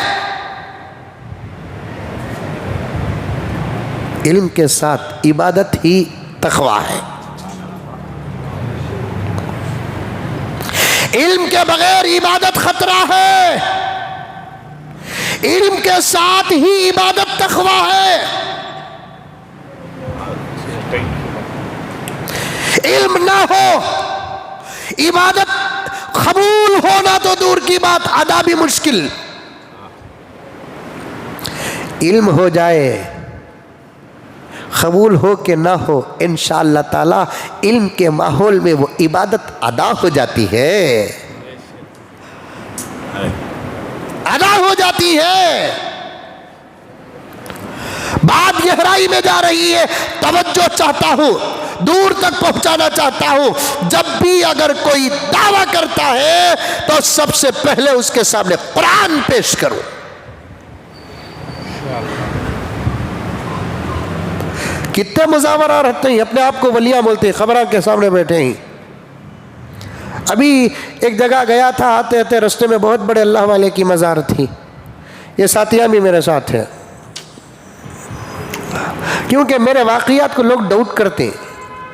علم کے ساتھ عبادت ہی تقویٰ ہے، علم کے بغیر عبادت خطرہ ہے، علم کے ساتھ ہی عبادت تقویٰ ہے۔ علم نہ ہو عبادت قبول ہونا تو دور کی بات، ادا بھی مشکل۔ علم ہو جائے، قبول ہو کہ نہ ہو، انشاءاللہ تعالی علم کے ماحول میں وہ عبادت ادا ہو جاتی ہے، ادا ہو جاتی ہے۔ بات گہرائی میں جا رہی ہے، توجہ چاہتا ہوں، دور تک پہنچانا چاہتا ہوں۔ جب بھی اگر کوئی دعویٰ کرتا ہے تو سب سے پہلے اس کے سامنے قرآن پیش کرو۔ کتنے مزاورہ رہتے ہیں، اپنے آپ کو ولیہ بولتے ہیں، خبرہ کے سامنے بیٹھے ہیں۔ ابھی ایک جگہ گیا تھا، آتے آتے رستے میں بہت بڑے اللہ والے کی مزار تھی، یہ ساتھیاں بھی میرے ساتھ ہیں، کیونکہ میرے واقعات کو لوگ ڈاؤٹ کرتے ہیں۔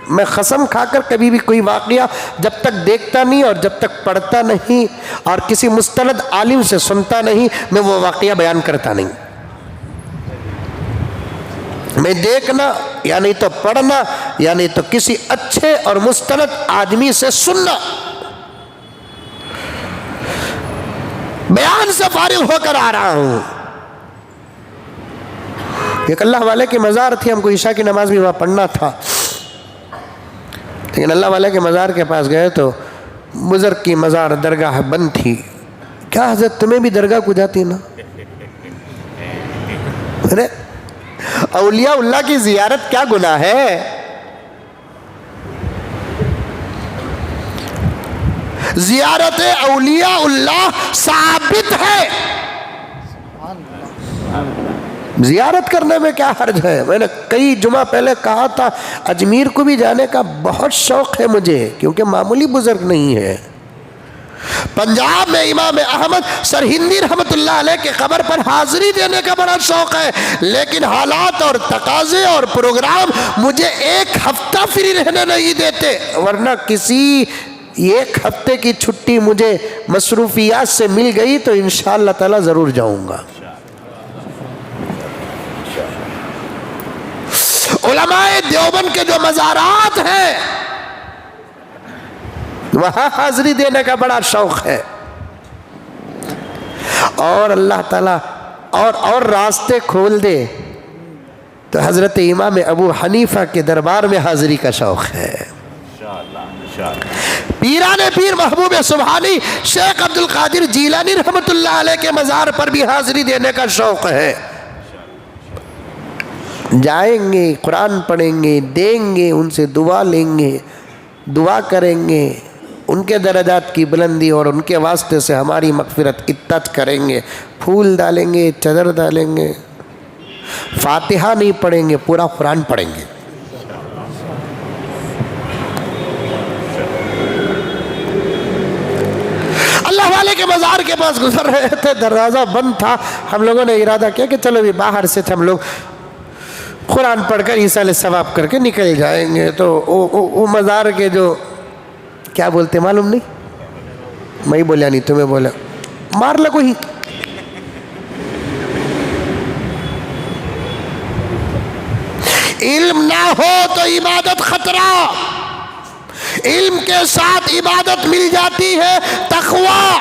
میں قسم کھا کر کبھی بھی کوئی واقعہ جب تک دیکھتا نہیں اور جب تک پڑھتا نہیں اور کسی مستند عالم سے سنتا نہیں، میں وہ واقعہ بیان کرتا نہیں۔ میں دیکھنا یا نہیں تو پڑھنا یا نہیں تو کسی اچھے اور مستند آدمی سے سننا، بیان سے فارغ ہو کر آ رہا ہوں۔ ایک اللہ والے کی مزار تھی، ہم کو عشاء کی نماز بھی وہاں پڑھنا تھا، لیکن اللہ والے کے مزار کے پاس گئے تو بزرگ کی مزار درگاہ بند تھی۔ کیا حضرت تمہیں بھی درگاہ کو جاتی نا؟ ارے اولیاء اللہ کی زیارت کیا گناہ ہے؟ زیارت اولیاء اللہ ثابت ہے، زیارت کرنے میں کیا حرج ہے؟ میں نے کئی جمعہ پہلے کہا تھا اجمیر کو بھی جانے کا بہت شوق ہے مجھے، کیونکہ معمولی بزرگ نہیں ہے۔ پنجاب میں امام احمد سرہندی رحمت اللہ علیہ کے قبر پر حاضری دینے کا بڑا شوق ہے، لیکن حالات اور تقاضے اور پروگرام مجھے 1 ہفتہ فری رہنے نہیں دیتے، ورنہ کسی 1 ہفتے کی چھٹی مجھے مصروفیات سے مل گئی تو انشاءاللہ تعالی ضرور جاؤں گا۔ علماء دیوبند کے جو مزارات ہیں وہاں حاضری دینے کا بڑا شوق ہے، اور اللہ تعالیٰ اور راستے کھول دے تو حضرت امام ابو حنیفہ کے دربار میں حاضری کا شوق ہے۔ پیران پیر محبوب سبحانی شیخ عبد القادر جیلانی رحمت اللہ علیہ کے مزار پر بھی حاضری دینے کا شوق ہے۔ جائیں گے, قرآن پڑھیں گے, دیں گے, ان سے دعا لیں گے, دعا کریں گے, ان کے درجات کی بلندی اور ان کے واسطے سے ہماری مغفرت اتت کریں گے, پھول ڈالیں گے, چادر ڈالیں گے, فاتحہ نہیں پڑھیں گے, پورا قرآن پڑھیں گے. اللہ والے کے مزار کے پاس گزر رہے تھے, دروازہ بند تھا. ہم لوگوں نے ارادہ کیا کہ چلو بھی باہر سے ہم لوگ قرآن پڑھ کر ایصال ثواب کر کے نکل جائیں گے. تو وہ مزار کے جو کیا بولتے معلوم نہیں, میں ہی بولیا نہیں تمہیں بولا, مار لگو ہی. علم نہ ہو تو عبادت خطرہ, علم کے ساتھ عبادت مل جاتی ہے تقویٰ.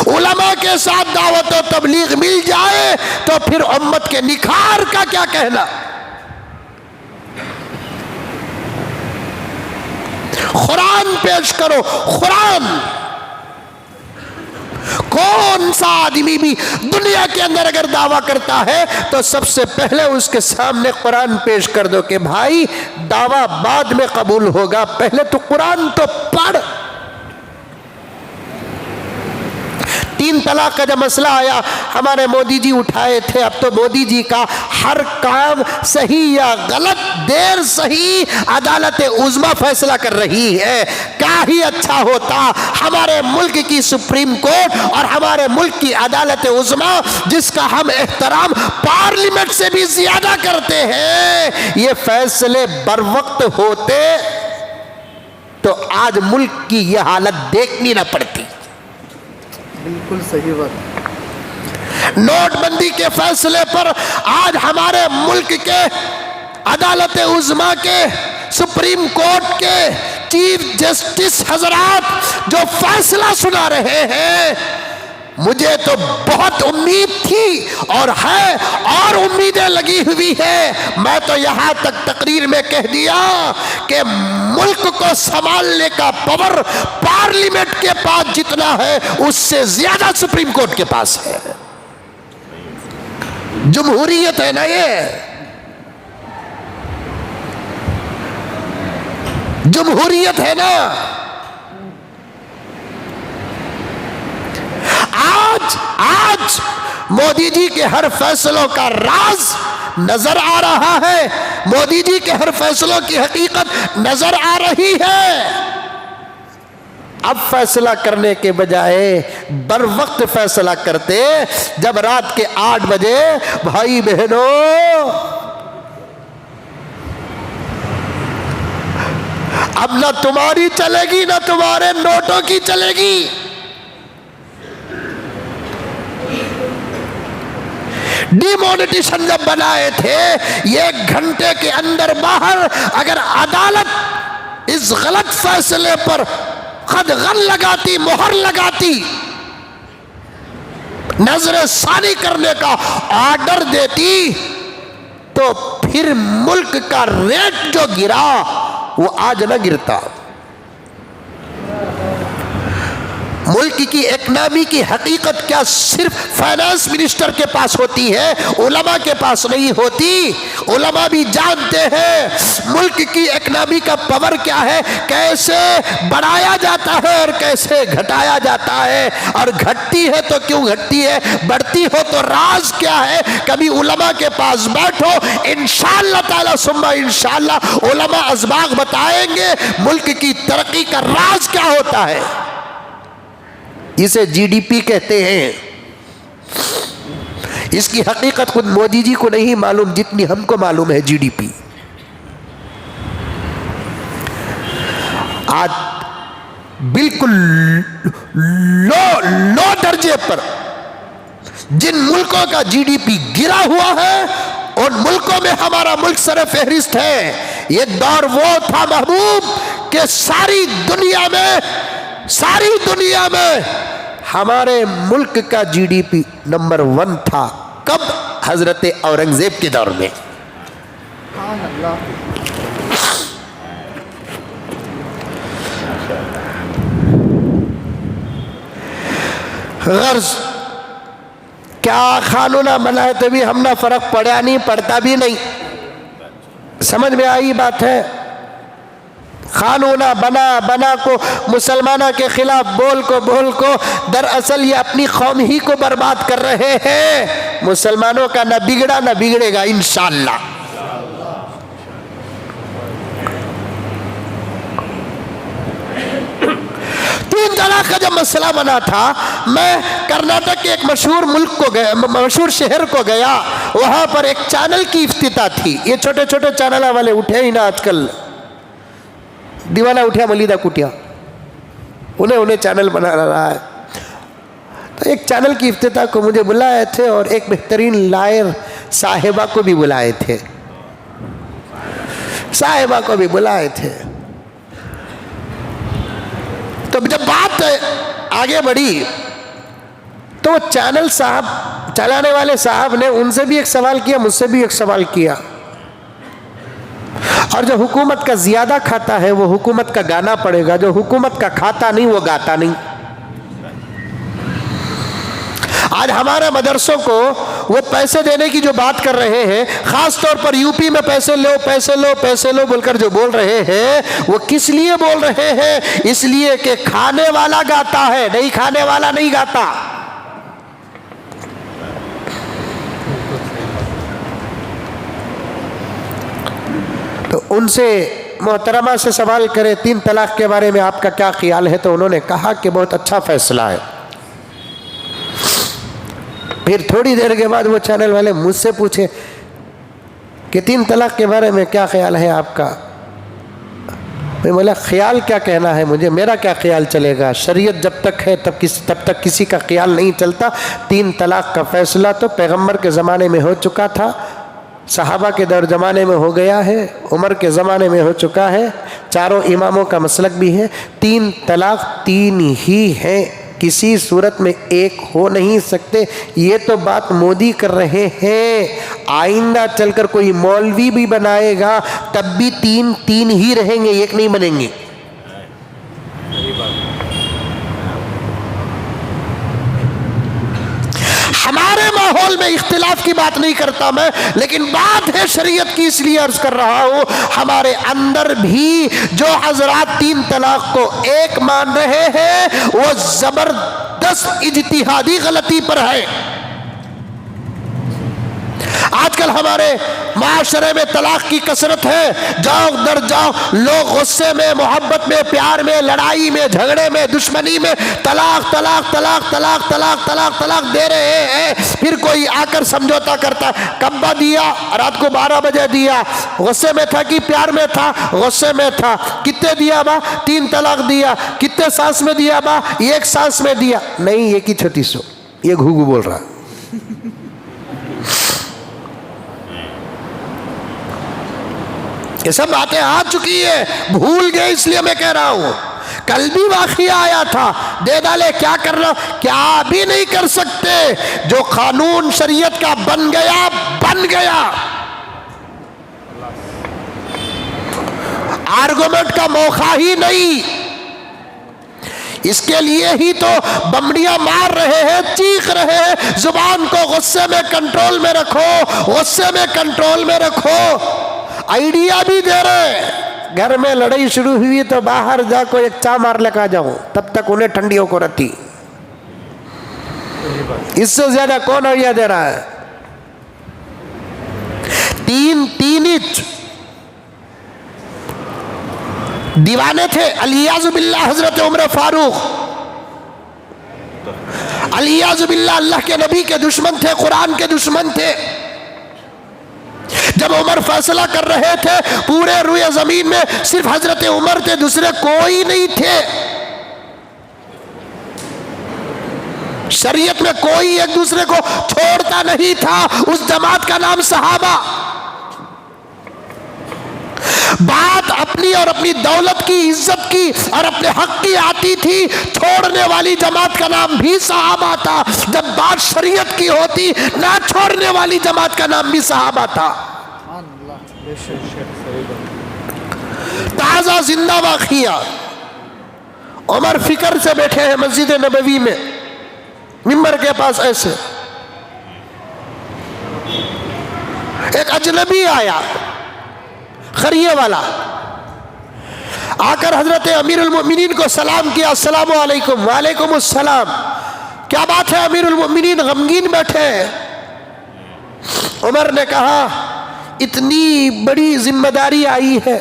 علماء کے ساتھ دعوت و تبلیغ مل جائے تو پھر امت کے نکھار کا کیا کہنا. قرآن پیش کرو, قرآن. کون سا آدمی بھی دنیا کے اندر اگر دعویٰ کرتا ہے تو سب سے پہلے اس کے سامنے قرآن پیش کر دو کہ بھائی دعویٰ بعد میں قبول ہوگا, پہلے تو قرآن تو پڑھ. 3 طلاق کا جب مسئلہ آیا ہمارے مودی جی اٹھائے تھے. اب تو مودی جی کا ہر کام صحیح یا غلط, دیر صحیح عدالت عظمیٰ فیصلہ کر رہی ہے. کیا ہی اچھا ہوتا ہمارے ملک کی سپریم کورٹ اور ہمارے ملک کی عدالت عظمیٰ جس کا ہم احترام پارلیمنٹ سے بھی زیادہ کرتے ہیں, یہ فیصلے بر وقت ہوتے تو آج ملک کی یہ حالت دیکھنی نہ پڑتی. بالکل صحیح بات. نوٹ بندی کے فیصلے پر آج ہمارے ملک کے عدالت عظمیٰ کے, سپریم کورٹ کے چیف جسٹس حضرات جو فیصلہ سنا رہے ہیں, مجھے تو بہت امید تھی اور ہے اور امیدیں لگی ہوئی ہے. میں تو یہاں تک تقریر میں کہہ دیا کہ ملک کو سنبھالنے کا پاور پارلیمنٹ کے پاس جتنا ہے اس سے زیادہ سپریم کورٹ کے پاس ہے. جمہوریت ہے نا, یہ جمہوریت ہے نا. آج مودی جی کے ہر فیصلوں کا راز نظر آ رہا ہے, مودی جی کے ہر فیصلوں کی حقیقت نظر آ رہی ہے. اب فیصلہ کرنے کے بجائے بر وقت فیصلہ کرتے. جب رات کے 8 بجے بھائی بہنوں اب نہ تمہاری چلے گی نہ تمہارے نوٹوں کی چلے گی. ڈی مونیٹیشن جب بنائے تھے 1 گھنٹے کے اندر باہر اگر عدالت اس غلط فیصلے پر قدغن لگاتی, مہر لگاتی, نظر ثانی کرنے کا آرڈر دیتی تو پھر ملک کا ریٹ جو گرا وہ آج نہ گرتا. ملک کی اکنامی کی حقیقت کیا صرف فائنانس منسٹر کے پاس ہوتی ہے, علماء کے پاس نہیں ہوتی. علماء بھی جانتے ہیں ملک کی اکنامی کا پاور کیا ہے, کیسے بڑھایا جاتا ہے اور کیسے گھٹایا جاتا ہے, اور گھٹتی ہے تو کیوں گھٹتی ہے, بڑھتی ہو تو راز کیا ہے. کبھی علماء کے پاس بیٹھو, انشاءاللہ تعالی ثم انشاءاللہ علماء اسباق بتائیں گے ملک کی ترقی کا راز کیا ہوتا ہے. اسے جی ڈی پی کہتے ہیں. اس کی حقیقت خود مودی جی کو نہیں معلوم جتنی ہم کو معلوم ہے. جی ڈی پی آج بالکل لو درجے پر جن ملکوں کا جی ڈی پی گرا ہوا ہے ان ملکوں میں ہمارا ملک سر فہرست ہے. یہ دور وہ تھا محبوب کہ ساری دنیا میں ہمارے ملک کا جی ڈی پی نمبر 1 تھا. کب؟ حضرت اورنگزیب کے دور میں. غرض کیا خانونہ بنا ہے تو بھی ہم نہ فرق پڑا نہیں، پڑتا بھی نہیں. سمجھ میں آئی بات ہے؟ خانونہ بنا کو مسلمانہ کے خلاف بول کو دراصل یہ اپنی قوم ہی کو برباد کر رہے ہیں. مسلمانوں کا نہ بگڑا نہ بگڑے گا انشاءاللہ. تین طلاق کا جب مسئلہ بنا تھا، میں کرناٹک کے ایک مشہور شہر کو گیا. وہاں پر ایک چینل کی افتتاح تھی. یہ چھوٹے چھوٹے چینل والے اٹھے ہی نا آج کل، دیوانہ اٹھیا ملیدہ کٹیا، انہیں چینل بنا رہا ہے. تو ایک چینل کی افتتاح کو مجھے بلائے تھے اور ایک بہترین لائر صاحبہ کو بھی بلائے تھے. تو جب بات آگے بڑھی تو وہ چینل صاحب، چلانے والے صاحب نے ان سے بھی ایک سوال کیا، مجھ سے بھی ایک سوال کیا. اور جو حکومت کا زیادہ کھاتا ہے وہ حکومت کا گانا پڑے گا، جو حکومت کا کھاتا نہیں وہ گاتا نہیں. آج ہمارے مدرسوں کو وہ پیسے دینے کی جو بات کر رہے ہیں، خاص طور پر یو پی میں پیسے لو بول کر جو بول رہے ہیں، وہ کس لیے بول رہے ہیں؟ اس لیے کہ کھانے والا گاتا ہے، نہیں کھانے والا نہیں گاتا. تو ان سے محترمہ سے سوال کرے 3 طلاق کے بارے میں آپ کا کیا خیال ہے؟ تو انہوں نے کہا کہ بہت اچھا فیصلہ ہے. پھر تھوڑی دیر کے بعد وہ چینل والے مجھ سے پوچھے کہ 3 طلاق کے بارے میں کیا خیال ہے آپ کا؟ میں بولا خیال کیا کہنا ہے مجھے، میرا کیا خیال چلے گا؟ شریعت جب تک ہے تب تک کسی کا خیال نہیں چلتا. 3 طلاق کا فیصلہ تو پیغمبر کے زمانے میں ہو چکا تھا، صحابہ کے دور زمانے میں ہو گیا ہے، عمر کے زمانے میں ہو چکا ہے، چاروں اماموں کا مسلک بھی ہے. 3 طلاق 3 ہی ہیں، کسی صورت میں ایک ہو نہیں سکتے. یہ تو بات مودی کر رہے ہیں. آئندہ چل کر کوئی مولوی بھی بنائے گا تب بھی 3 ہی رہیں گے، ایک نہیں بنیں گے. ہمارے ماحول میں اختلاف کی بات نہیں کرتا میں، لیکن بات ہے شریعت کی، اس لیے عرض کر رہا ہوں. ہمارے اندر بھی جو حضرات 3 طلاق کو ایک مان رہے ہیں وہ زبردست اجتہادی غلطی پر ہے. آج کل ہمارے معاشرے میں طلاق کی کثرت ہے. جاؤ در جاؤ لوگ غصے میں، محبت میں، پیار میں، لڑائی میں، جھگڑے میں، دشمنی میں طلاق طلاق طلاق طلاق طلاق طلاق طلاق دے رہے ہیں. پھر کوئی آ کر سمجھوتا کرتا، کب دیا؟ رات کو 12 بجے دیا. غصے میں تھا کہ پیار میں تھا؟ غصے میں تھا. کتنے دیا با؟ 3 طلاق دیا. کتنے سانس میں دیا با؟ 1 سانس میں دیا. نہیں، یہ کی 3600. یہ گھوگو بول رہا. یہ سب باتیں آ چکی ہے، بھول گئے، اس لیے میں کہہ رہا ہوں. کل بھی واقعہ آیا تھا، دے ڈالے. کیا کرنا؟ کیا بھی نہیں کر سکتے. جو قانون شریعت کا بن گیا بن گیا. آرگومنٹ کا موقع ہی نہیں. اس کے لیے ہی تو بمڑیاں مار رہے ہیں، چیخ رہے ہیں. زبان کو غصے میں کنٹرول میں رکھو، غصے میں کنٹرول میں رکھو. آئیڈیا بھی دے رہے. گھر میں لڑائی شروع ہوئی تو باہر جا کو ایک چا مار لے کا جاؤ، تب تک انہیں ٹھنڈیوں کو رہتی. اس سے زیادہ کون آئیڈیا دے رہا ہے؟ 3 انچ دیوانے تھے الیاذ باللہ حضرت عمر فاروق. الیاذ باللہ اللہ کے نبی کے دشمن تھے، قرآن کے دشمن تھے. جب عمر فیصلہ کر رہے تھے پورے روئے زمین میں صرف حضرت عمر تھے، دوسرے کوئی نہیں تھے. شریعت میں کوئی ایک دوسرے کو چھوڑتا نہیں تھا. اس جماعت کا نام صحابہ. بات اپنی اور اپنی دولت کی، عزت کی اور اپنے حق کی آتی تھی، چھوڑنے والی جماعت کا نام بھی صحابہ تھا. جب بات شریعت کی ہوتی، نہ چھوڑنے والی جماعت کا نام بھی صحابہ تھا. تازہ زندہ واقعہ. عمر فکر سے بیٹھے ہیں مسجد نبوی میں، ممبر کے پاس ایسے ایک اجنبی آیا خریے والا، آ کر حضرت امیر المؤمنین کو سلام کیا، السلام علیکم۔ وعلیکم السلام۔ کیا بات ہے امیر المؤمنین غمگین بیٹھے؟ عمر نے کہا اتنی بڑی ذمہ داری آئی ہے،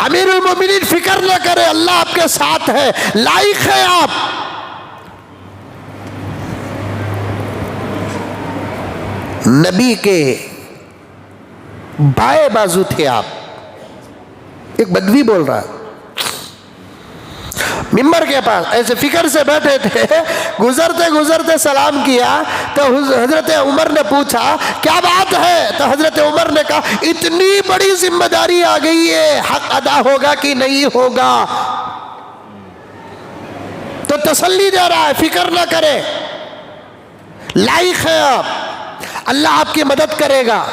امیر المؤمنین فکر نہ کرے، اللہ آپ کے ساتھ ہے، لائق ہے آپ۔ نبی کے بائیں بازو تھے آپ۔ ایک بدوی بول رہا ہے ممبر کے پاس، ایسے فکر سے بیٹھے تھے، گزرتے گزرتے سلام کیا تو حضرت عمر نے پوچھا کیا بات ہے؟ تو حضرت عمر نے کہا اتنی بڑی ذمہ داری آ گئی ہے، حق ادا ہوگا کہ نہیں ہوگا؟ تو تسلی دے رہا ہے، فکر نہ کرے، لائق ہے آپ، اللہ آپ کی مدد کرے گا۔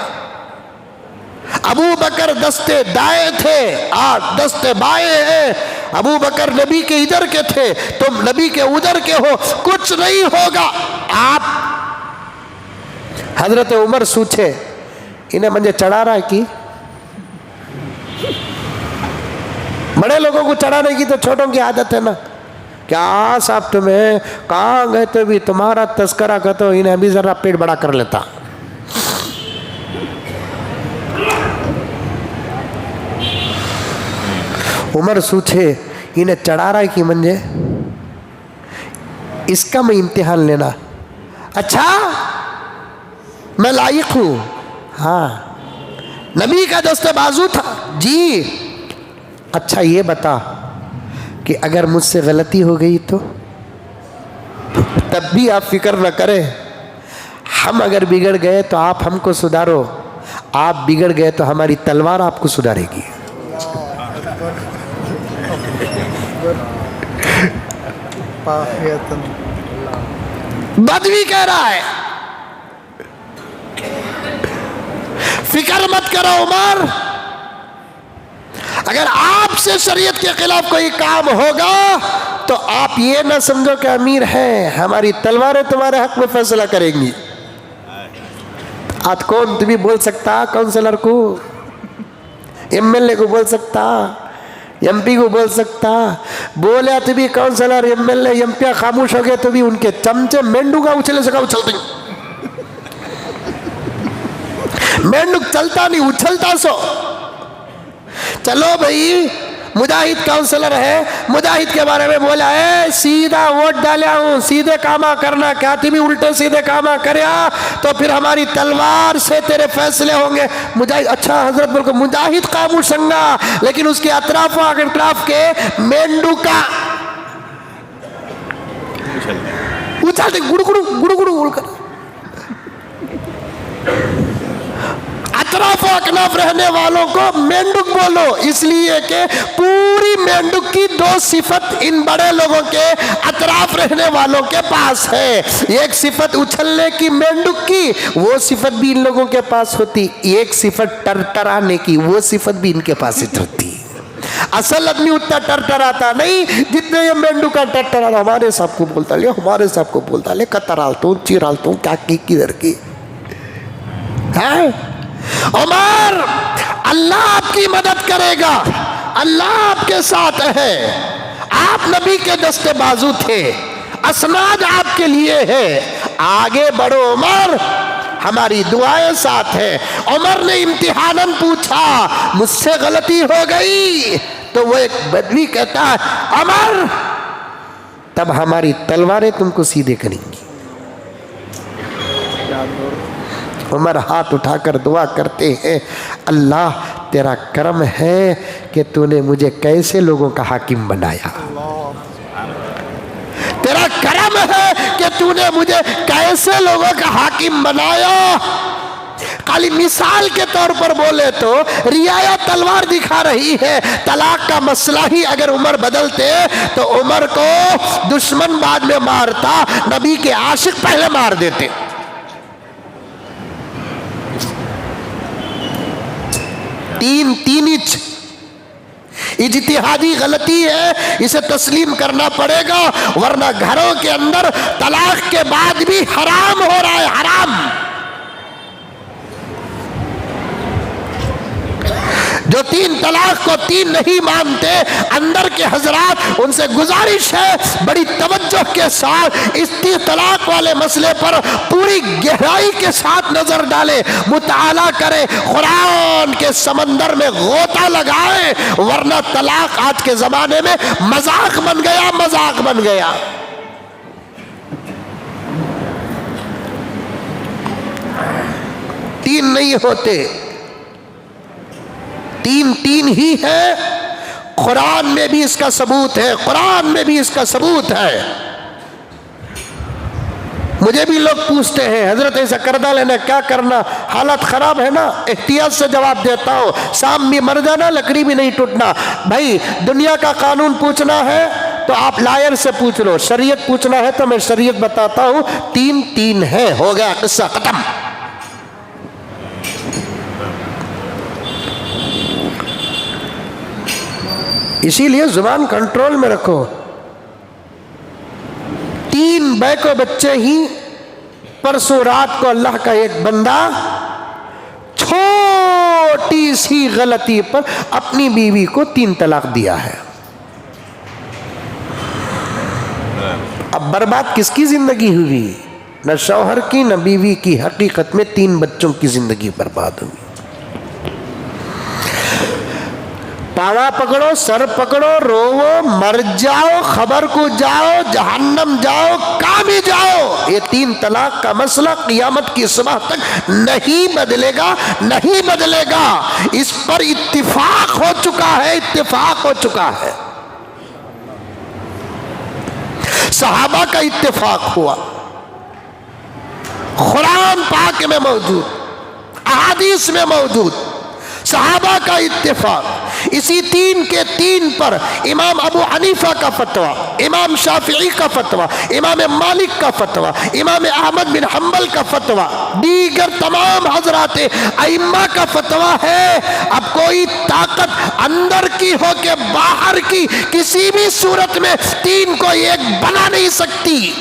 ابو بکر دستے دائیں تھے، آپ دستے بائیں ہیں۔ ابو بکر نبی کے ادھر کے تھے، تم نبی کے ادھر کے ہو، کچھ نہیں ہوگا آپ۔ حضرت عمر سوچے انہیں مجھے چڑھا رہا ہے کی؟ بڑے لوگوں کو چڑھانے کی تو چھوٹوں کی عادت ہے نا، کیا صاحب تمہیں کہاں گئے تو بھی تمہارا تذکرہ کرتا، انہیں بھی ذرا پیٹ بڑا کر لیتا۔ عمر سوچے انہیں چڑھا رہا ہے کہ منجے اس کا میں امتحان لینا، اچھا میں لائق ہوں؟ ہاں، نبی کا دست بازو تھا جی، اچھا یہ بتا کہ اگر مجھ سے غلطی ہو گئی تو؟ تب بھی آپ فکر نہ کریں، ہم اگر بگڑ گئے تو آپ ہم کو سدھارو، آپ بگڑ گئے تو ہماری تلوار آپ کو سدھارے گی۔ بدوی کہہ رہا ہے فکر مت کرو عمر، اگر آپ سے شریعت کے خلاف کوئی کام ہوگا تو آپ یہ نہ سمجھو کہ امیر ہیں، ہماری تلواریں تمہارے حق میں فیصلہ کریں گی۔ آج کون تمہیں بول سکتا؟ کونسلر کو، ایم ایل اے کو بول سکتا، ایم پی کو بول سکتا؟ بولیا تو بھی councillor M L A M P خاموش ہو گئے تو بھی ان کے چمچے مینڈو کا اچھلے سے کا اچھلتے ہیں۔ مینڈک چلتا نہیں، اچھلتا سو۔ چلو بھائی مجاہد کاؤنسلر ہے، مجاہد کے بارے میں بولا ہے سیدھا ووٹ ڈالیا ہوں، سیدھے کاما کرنا، کیا تھی بھی الٹے سیدھے کاما کریا تو پھر ہماری تلوار سے تیرے فیصلے ہوں گے۔ مجاہد اچھا حضرت بول کو مجاہد خاموش سنگا، لیکن اس کے اطراف و اطراف کے مینڈو کا اچھلتے گڑ گڑ گڑ گڑ گڑ کر اطراف و اکناف رہنے والوں کو مینڈک بولو، اس لیے کہ پوری مینڈک کی دو صفت ان بڑے لوگوں کے اطراف رہنے والوں کے پاس ہے۔ ایک صفت اچھلنے کی مینڈک کی، وہ صفت بھی ان لوگوں کے پاس ہوتی، ایک صفت ٹرٹرانے کی، وہ صفت بھی ان کے پاس ہوتی۔ اصل آدمی اتنا ٹرٹراتا نہیں جتنے یہ مینڈو کا ٹرٹراتا، ہمارے صاحب کو بولتا لے، ہمارے صاحب کو بولتا لے، کترالتا ہوں چیرالتا ہوں، کیا کی کدھر کی ہے۔ عمر اللہ آپ کی مدد کرے گا، اللہ آپ کے ساتھ ہے، آپ نبی کے دستے بازو تھے، اسناد آپ کے لیے ہے، آگے بڑھو عمر، ہماری دعائیں ساتھ ہیں۔ عمر نے امتحاناً پوچھا مجھ سے غلطی ہو گئی تو وہ ایک بدوی کہتا ہے عمر تب ہماری تلواریں تم کو سیدھے کریں گی۔ عمر ہاتھ اٹھا کر دعا کرتے ہیں اللہ تیرا کرم ہے کہ تو نے مجھے کیسے لوگوں کا حاکم بنایا، تیرا کرم ہے کہ تو نے مجھے کیسے لوگوں کا حاکم بنایا۔ خالی مثال کے طور پر بولے تو رعایا تلوار دکھا رہی ہے، طلاق کا مسئلہ ہی اگر عمر بدلتے تو عمر کو دشمن بعد میں مارتا، نبی کے عاشق پہلے مار دیتے۔ تین انچ اجتہادی غلطی ہے، اسے تسلیم کرنا پڑے گا، ورنہ گھروں کے اندر طلاق کے بعد بھی حرام ہو رہا ہے، حرام۔ جو 3 طلاق کو 3 نہیں مانتے اندر کے حضرات، ان سے گزارش ہے بڑی توجہ کے ساتھ اس 3 طلاق والے مسئلے پر پوری گہرائی کے ساتھ نظر ڈالیں، مطالعہ کریں، قرآن کے سمندر میں غوطہ لگائیں، ورنہ طلاق آج کے زمانے میں مذاق بن گیا، مذاق بن گیا۔ تین نہیں ہوتے، 3 ہی ہے، قرآن میں بھی اس کا ثبوت ہے، قرآن میں بھی اس کا ثبوت ہے۔ مجھے بھی لوگ پوچھتے ہیں حضرت ایسا کردہ لینا کیا کرنا، حالت خراب ہے نا، احتیاط سے جواب دیتا ہوں، سام بھی مر جانا، لکڑی بھی نہیں ٹوٹنا۔ بھائی دنیا کا قانون پوچھنا ہے تو آپ لائر سے پوچھ لو، شریعت پوچھنا ہے تو میں شریعت بتاتا ہوں، 3 ہے، ہو گیا قصہ ختم۔ اسی لیے زبان کنٹرول میں رکھو۔ 3 بیکو بچے ہی، پرسوں رات کو اللہ کا ایک بندہ چھوٹی سی غلطی پر اپنی بیوی کو 3 طلاق دیا ہے۔ اب برباد کس کی زندگی ہوئی؟ نہ شوہر کی نہ بیوی کی، حقیقت میں 3 بچوں کی زندگی برباد ہوئی۔ پاوا پکڑو، سر پکڑو، روو، مر جاؤ، خبر کو جاؤ، جہنم جاؤ، کام ہی جاؤ۔ یہ 3 طلاق کا مسئلہ قیامت کی صبح تک نہیں بدلے گا، نہیں بدلے گا۔ اس پر اتفاق ہو چکا ہے، اتفاق ہو چکا ہے۔ صحابہ کا اتفاق ہوا، قرآن پاک میں موجود، احادیث میں موجود، صحابہ کا اتفاق۔ اسی 3 کے 3 پر امام ابو حنیفہ کا فتویٰ، امام شافعی کا فتویٰ، امام مالک کا فتویٰ، امام احمد بن حنبل کا فتویٰ، دیگر تمام حضرات ائمہ کا فتویٰ ہے۔ اب کوئی طاقت اندر کی ہو کہ باہر کی، کسی بھی صورت میں 3 کو 1 بنا نہیں سکتی۔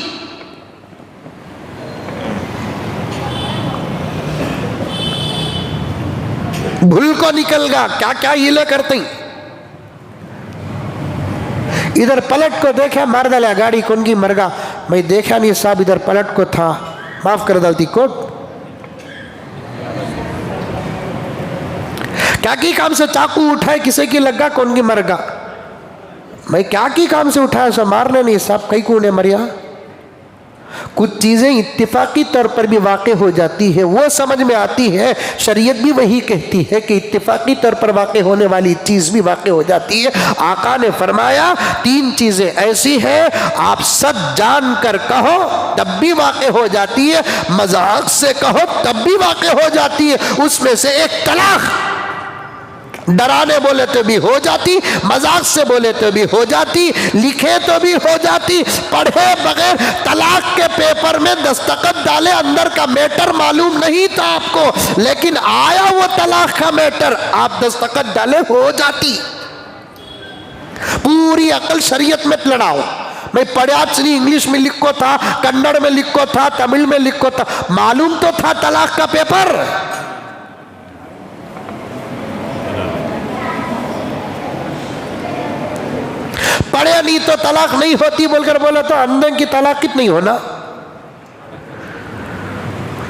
بھول کو نکل گا، کیا کیا ہیلے کرتے ہیں۔ ادھر پلٹ کو دیکھا، مار ڈالا گاڑی کون کی مر گا، میں دیکھا نہیں صاحب ادھر پلٹ کو تھا، معاف کر ڈالتی کوٹ۔ کیا کی کام سے چاقو اٹھائے، کسی کی لگا کون کی مر گا، میں کیا کی کام سے اٹھایا سو مارنے نہیں صاحب، کئی کونے مریا۔ کچھ چیزیں اتفاقی طور پر بھی واقع ہو جاتی ہے، وہ سمجھ میں آتی ہے، شریعت بھی وہی کہتی ہے کہ اتفاقی طور پر واقع ہونے والی چیز بھی واقع ہو جاتی ہے۔ آقا نے فرمایا 3 چیزیں ایسی ہیں، آپ سچ جان کر کہو تب بھی واقع ہو جاتی ہے، مذاق سے کہو تب بھی واقع ہو جاتی ہے۔ اس میں سے ایک طلاق، ڈرانے بولے تو بھی ہو جاتی، مذاق سے بولے تو بھی ہو جاتی، لکھے تو بھی ہو جاتی، پڑھے بغیر طلاق کے پیپر میں دستخط ڈالے، اندر کا میٹر معلوم نہیں تھا آپ کو، لیکن آیا وہ طلاق کا میٹر، آپ دستخط ڈالے ہو جاتی۔ پوری عقل شریعت میں لڑاؤ، میں پڑھا چلی انگلش میں لکھو تھا، کنڑ میں لکھو تھا، تمل میں لکھو تھا، معلوم تو تھا طلاق کا پیپر۔ پڑھے نہیں تو طلاق نہیں ہوتی بول کر بولا تو اندھے کی طلاق کتنی ہونا،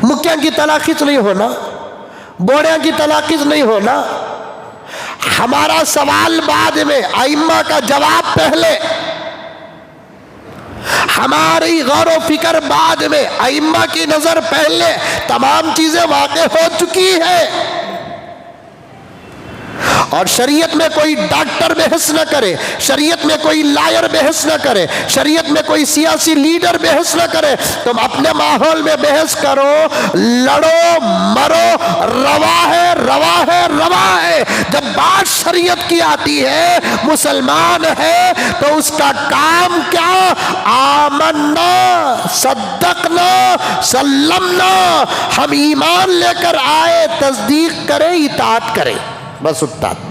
مکیاں کی طلاق کتنی نہیں ہونا، بوڑھیاں کی طلاق کتنی نہیں ہونا۔ ہمارا سوال بعد میں، ائمہ کا جواب پہلے، ہماری غور و فکر بعد میں، ائمہ کی نظر پہلے، تمام چیزیں واقع ہو چکی ہے۔ اور شریعت میں کوئی ڈاکٹر بحث نہ کرے، شریعت میں کوئی لائر بحث نہ کرے، شریعت میں کوئی سیاسی لیڈر بحث نہ کرے، تم اپنے ماحول میں بحث کرو، لڑو، مرو، روا ہے، روا ہے، روا ہے۔ جب بات شریعت کی آتی ہے، مسلمان ہے تو اس کا کام کیا؟ آمنا، صدقنا، سلمنا، ہم ایمان لے کر آئے، تصدیق کرے، اطاعت کرے، بس اطاعت۔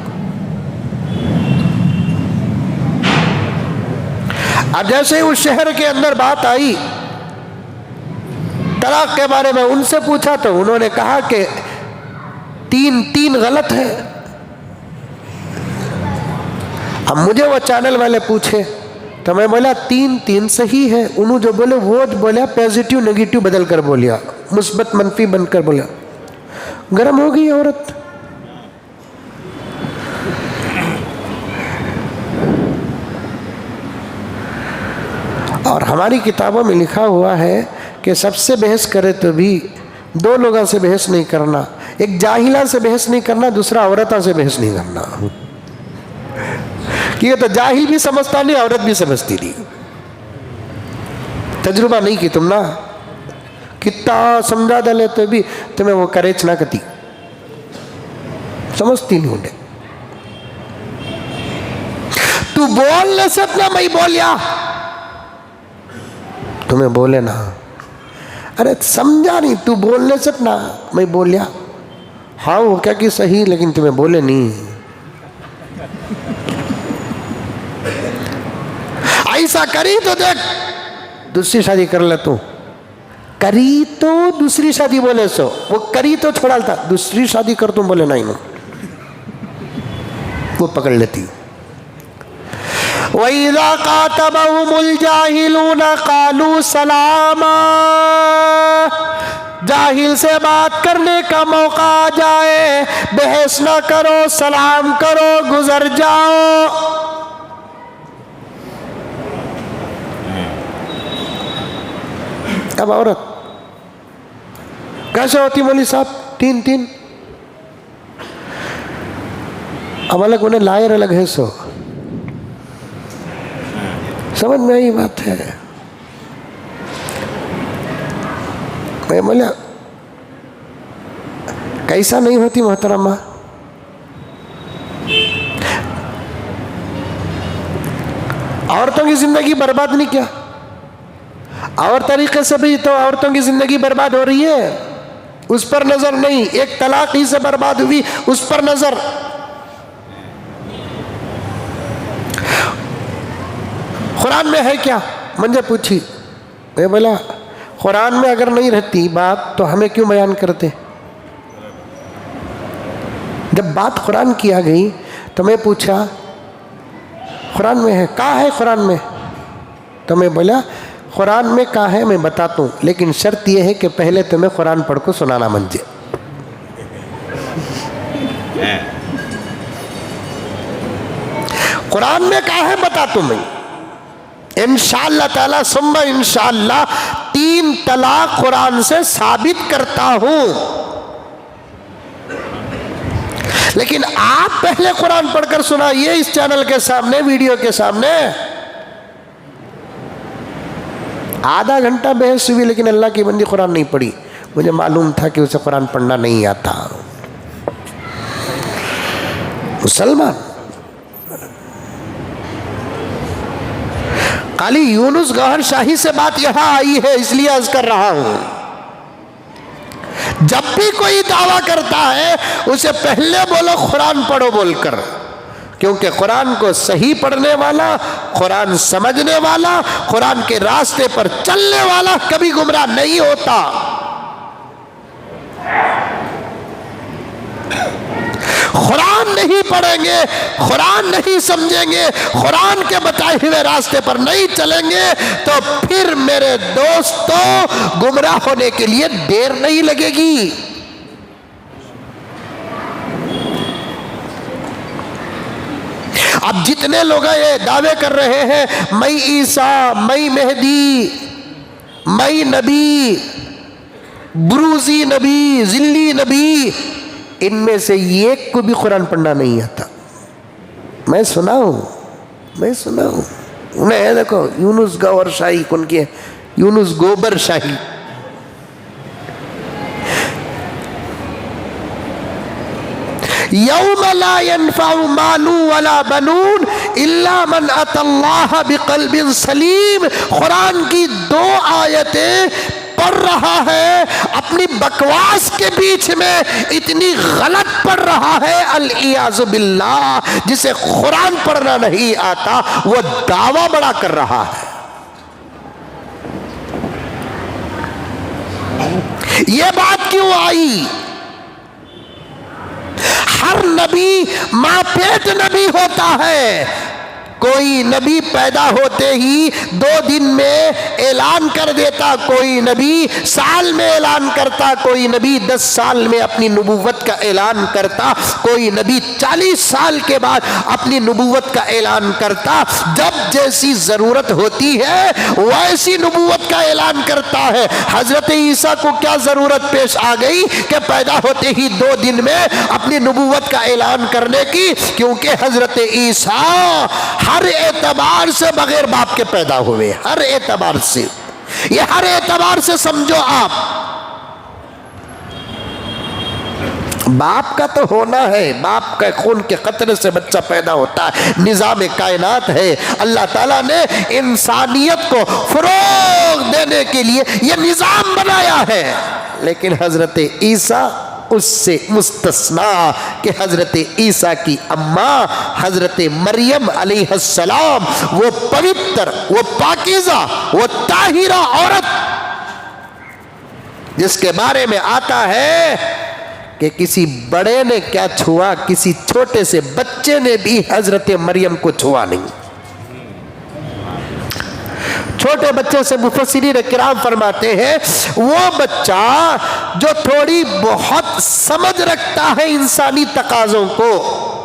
اب جیسے ہی اس شہر کے اندر بات آئی طلاق کے بارے میں، ان سے پوچھا تو انہوں نے کہا کہ تین غلط ہے۔ اب مجھے وہ چینل والے پوچھے تو میں بولا تین صحیح ہے۔ انہوں جو بولے وہ بولا پازیٹیو نیگیٹیو بدل کر بولیا، مثبت منفی بن کر بولا۔ گرم ہو گئی عورت۔ اور ہماری کتابوں میں لکھا ہوا ہے کہ سب سے بحث کرے تو بھی دو لوگوں سے بحث نہیں کرنا، ایک جاہلہ سے بحث نہیں کرنا، دوسرا عورتوں سے بحث نہیں کرنا۔ یہ تو جاہل بھی سمجھتا نہیں، عورت بھی سمجھتی نہیں۔ تجربہ نہیں کی تم نا، کتنا سمجھا ڈالے تو بھی تمہیں وہ کریچ نہ کتی، سمجھتی نہیں انہیں۔ تو بول نہ سکنا، میں بولیا تمہیں بولے نا، ارے سمجھا نہیں، تو بول نہ سکنا، میں بولیا ہاں وہ کیا کہ صحیح، لیکن تمہیں بولے نہیں۔ ایسا کری تو دیکھ دوسری شادی کر لے، تو کری تو دوسری شادی بولے سو، وہ کری تو چھوڑا تھا، دوسری شادی کر تم بولے نہیں، وہ پکڑ لیتی۔ وَإِذَا قَاتَبَهُمُ الْجَاهِلُونَ قَالُوا سَلَامًا، جاہل سے بات کرنے کا موقع آ جائے بحث نہ کرو، سلام کرو، گزر جاؤ۔ اب عورت کیسے ہوتی مولوی صاحب؟ تین اب الگ انہیں لائر الگ ہے، سو سمجھ میں آئی بات ہے؟ میں بولا کیسا نہیں ہوتی محترمہ؟ عورتوں کی زندگی برباد نہیں کیا؟ اور طریقے سے بھی تو عورتوں کی زندگی برباد ہو رہی ہے، اس پر نظر نہیں۔ ایک طلاق ہی سے برباد ہوئی، اس پر نظر۔ قرآن میں ہے کیا؟ مجھے پوچھی، میں بولا قرآن میں اگر نہیں رہتی بات تو ہمیں کیوں بیان کرتے؟ جب بات قرآن کی آ گئی تو میں پوچھا قرآن میں ہے؟ کہاں ہے قرآن میں؟ تو میں بولا قرآن میں کہاں ہے میں بتاتا ہوں، لیکن شرط یہ ہے کہ پہلے تمہیں قرآن پڑھ کو سنانا من جائے۔ قرآن میں کہاں ہے بتاتا ہوں میں، انشاءاللہ تعالی ثم انشاءاللہ 3 طلاق قرآن سے ثابت کرتا ہوں، لیکن آپ پہلے قرآن پڑھ کر سنائیے اس چینل کے سامنے، ویڈیو کے سامنے۔ آدھا گھنٹہ بحث ہوئی، لیکن اللہ کی بندی قرآن نہیں پڑھی۔ مجھے معلوم تھا کہ اسے قرآن پڑھنا نہیں آتا۔ مسلمان قالی یونس گوہر شاہی سے بات یہاں آئی ہے، اس لیے عرض کر رہا ہوں، جب بھی کوئی دعویٰ کرتا ہے اسے پہلے بولو قرآن پڑھو بول کر، کیونکہ قرآن کو صحیح پڑھنے والا، قرآن سمجھنے والا، قرآن کے راستے پر چلنے والا کبھی گمراہ نہیں ہوتا۔ قرآن نہیں پڑھیں گے، قرآن نہیں سمجھیں گے، قرآن کے بتائے ہوئے راستے پر نہیں چلیں گے تو پھر میرے دوستو گمراہ ہونے کے لیے دیر نہیں لگے گی۔ اب جتنے لوگ یہ دعوے کر رہے ہیں میں عیسیٰ، میں مہدی، میں نبی، بروزی نبی، ذلی نبی، ان میں سے ایک کو بھی قرآن پڑھنا نہیں آتا۔ میں سنا ہوں انہیں ہے، دیکھو یونس گوہر شاہی، کون کی ہے؟ یونس گوبر شاہی۔ یوم لا ينفع مال ولا بنون الا من اتى اللہ بقلب سلیم۔ قرآن کی 2 آیتیں پڑھ رہا ہے اپنی بکواس کے بیچ میں اتنی غلط پڑھ رہا ہے الیاذ باللہ، جسے قرآن پڑھنا نہیں آتا وہ دعویٰ بڑا کر رہا ہے۔ یہ بات کیوں آئی؟ ہر نبی ماں پیٹ نبی ہوتا ہے، کوئی نبی پیدا ہوتے ہی 2 دن میں اعلان کر دیتا، کوئی نبی سال میں اعلان کرتا، کوئی نبی 10 سال میں اپنی نبوت کا اعلان کرتا، کوئی نبی 40 سال کے بعد اپنی نبوت کا اعلان کرتا۔ جب جیسی ضرورت ہوتی ہے ویسی نبوت کا اعلان کرتا ہے۔ حضرت عیسیٰ کو کیا ضرورت پیش آ گئی کہ پیدا ہوتے ہی 2 دن میں اپنی نبوت کا اعلان کرنے کی؟ کیونکہ حضرت عیسیٰ ہر اعتبار سے بغیر باپ کے پیدا ہوئے، ہر اعتبار سے، یہ ہر اعتبار سے سمجھو آپ۔ باپ کا تو ہونا ہے، باپ کا خون کے قطرے سے بچہ پیدا ہوتا ہے، نظام کائنات ہے۔ اللہ تعالیٰ نے انسانیت کو فروغ دینے کے لیے یہ نظام بنایا ہے، لیکن حضرت عیسیٰ اس سے مستثنا کہ حضرت عیسیٰ کی اماں حضرت مریم علیہ السلام وہ پوتر، وہ پاکیزہ، وہ طاہرہ عورت جس کے بارے میں آتا ہے کہ کسی بڑے نے کیا چھوا، کسی چھوٹے سے بچے نے بھی حضرت مریم کو چھوا نہیں۔ چھوٹے بچے سے مفسرین کرام فرماتے ہیں وہ بچہ جو تھوڑی بہت سمجھ رکھتا ہے انسانی تقاضوں کو،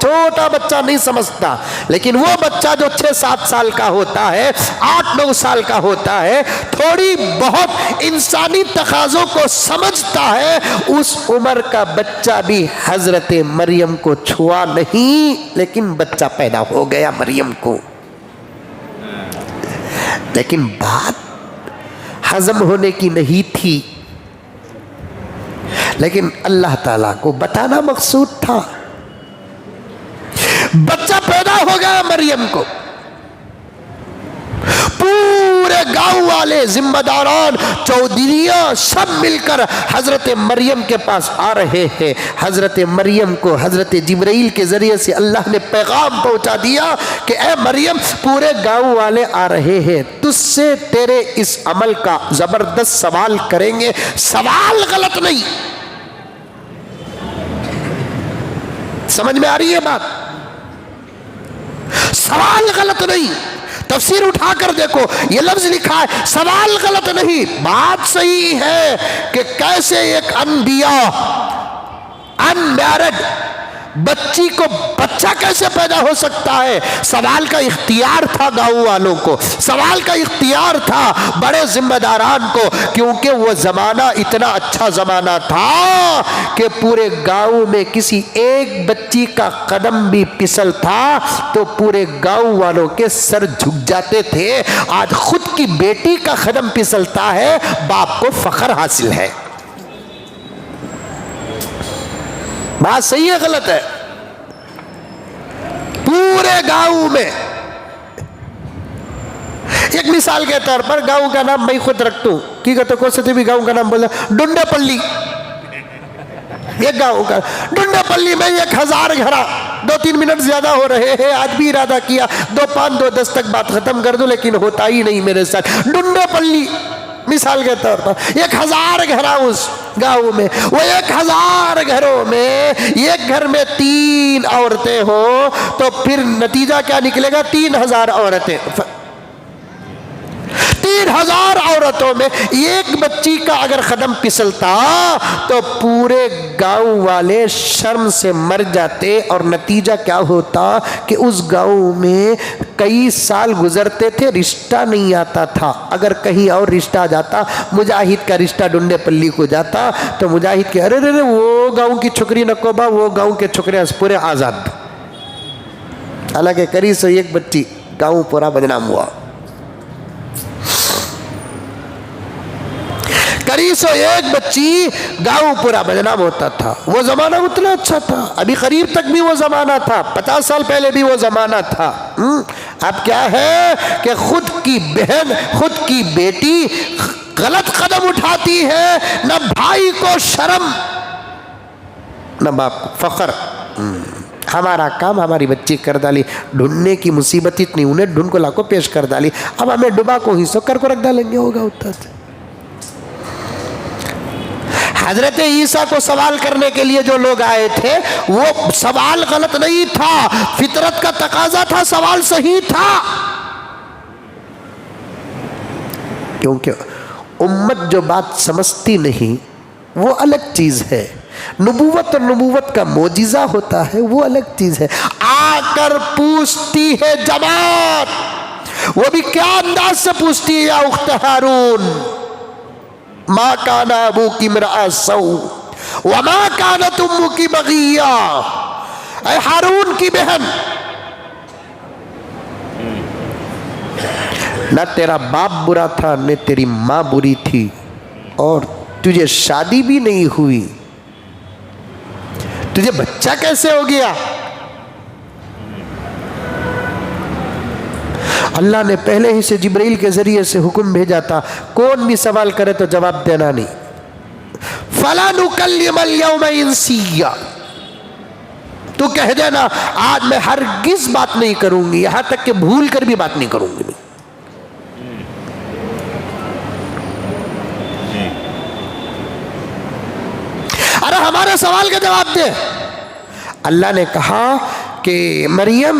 چھوٹا بچہ نہیں سمجھتا، لیکن وہ بچہ جو 6-7 سال کا ہوتا ہے، 8-9 سال کا ہوتا ہے، تھوڑی بہت انسانی تقاضوں کو سمجھتا ہے، اس عمر کا بچہ بھی حضرت مریم کو چھوا نہیں، لیکن بچہ پیدا ہو گیا مریم کو۔ لیکن بات ہضم ہونے کی نہیں تھی، لیکن اللہ تعالیٰ کو بتانا مقصود تھا۔ بچہ پیدا ہو گیا مریم کو، پورے گاؤں والے، ذمہ داران، چودھریاں سب مل کر حضرت مریم کے پاس آ رہے ہیں۔ حضرت مریم کو حضرت جبرائیل کے ذریعے سے اللہ نے پیغام پہنچا دیا کہ اے مریم پورے گاؤں والے آ رہے ہیں، تجھ سے تیرے اس عمل کا زبردست سوال کریں گے، سوال غلط نہیں۔ سمجھ میں آ رہی ہے بات؟ سوال غلط نہیں، تفسیر اٹھا کر دیکھو یہ لفظ لکھا ہے، سوال غلط نہیں، بات صحیح ہے کہ کیسے ایک انبیاء انمیرڈ بچی کو بچہ کیسے پیدا ہو سکتا ہے؟ سوال کا اختیار تھا گاؤں والوں کو، سوال کا اختیار تھا بڑے ذمہ داران کو، کیونکہ وہ زمانہ اتنا اچھا زمانہ تھا کہ پورے گاؤں میں کسی ایک بچی کا قدم بھی پھسل تھا تو پورے گاؤں والوں کے سر جھک جاتے تھے۔ آج خود کی بیٹی کا قدم پھسلتا ہے، باپ کو فخر حاصل ہے۔ بات صحیح ہے غلط ہے؟ پورے گاؤں میں ایک مثال کے طور پر گاؤں کا نام میں خود رکھتا ہوں، کی کہتے کون سے بھی گاؤں کا نام بولا، ڈنڈے پلی، ایک گاؤں کا ڈنڈے پلی میں 1000 گھرا، 2-3 منٹ زیادہ ہو رہے ہیں، آج بھی ارادہ کیا 2-5-2-10 تک بات ختم کر دوں لیکن ہوتا ہی نہیں میرے ساتھ۔ ڈنڈے پلی مثال کے طور پر 1000 گھر اس گاؤں میں، وہ 1000 گھروں میں ایک گھر میں 3 عورتیں ہوں تو پھر نتیجہ کیا نکلے گا؟ 3000 عورتیں۔ 3000 عورتوں میں ایک بچی کا اگر قدم پھسلتا تو پورے گاؤں والے شرم سے مر جاتے، اور نتیجہ کیا ہوتا کہ اس گاؤں میں کئی سال گزرتے تھے، رشتہ نہیں آتا تھا۔ اگر کہیں اور رشتہ آ جاتا، مجاہد کا رشتہ ڈنڈے پلی کو جاتا تو مجاہد کے ارے رے وہ گاؤں کی چھکری نکوبا، وہ گاؤں کے چھکرے پورے آزاد۔ حالانکہ قریب سے ایک بچی گاؤں پورا بدنام ہوا، قریب سے ایک بچی گاؤں پورا بدنام ہوتا تھا۔ وہ زمانہ اتنا اچھا تھا، ابھی قریب تک بھی وہ زمانہ تھا، 50 سال پہلے بھی وہ زمانہ تھا۔ اب کیا ہے کہ خود کی بہن، خود کی بیٹی غلط قدم اٹھاتی ہے، نہ بھائی کو شرم نہ باپ کو فخر. ہمارا کام ہماری بچی کر ڈالی، ڈھونڈنے کی مصیبت اتنی انہیں ڈھونڈ کو لا کو پیش کر ڈالی، اب ہمیں ڈبا کو ہی سو کر کو رکھ ڈالیں گے، ہوگا اتنا سے. حضرت عیسیٰ کو سوال کرنے کے لیے جو لوگ آئے تھے وہ سوال غلط نہیں تھا، فطرت کا تقاضا تھا، سوال صحیح تھا. کیونکہ امت جو بات سمجھتی نہیں وہ الگ چیز ہے، نبوت اور نبوت کا معجزہ ہوتا ہے وہ الگ چیز ہے. آ کر پوچھتی ہے جماعت، وہ بھی کیا انداز سے پوچھتی ہے، یا اخت ہارون ما کان ابوکی امرأ سوء وما کانت امکی بغیہ. اے ہارون کی بہن، نہ تیرا باپ برا تھا نہ تیری ماں بری تھی، اور تجھے شادی بھی نہیں ہوئی، تجھے بچہ کیسے ہو گیا؟ اللہ نے پہلے ہی سے جبرائیل کے ذریعے سے حکم بھیجا تھا، کون بھی سوال کرے تو جواب دینا نہیں. فَلَا نُكَلِّمَ الْيَوْمَ إِنسِيًّا، تو کہہ دینا آج میں ہرگز بات نہیں کروں گی، یہاں تک کہ بھول کر بھی بات نہیں کروں گی. ارے ہمارے سوال کا جواب دے. اللہ نے کہا کہ مریم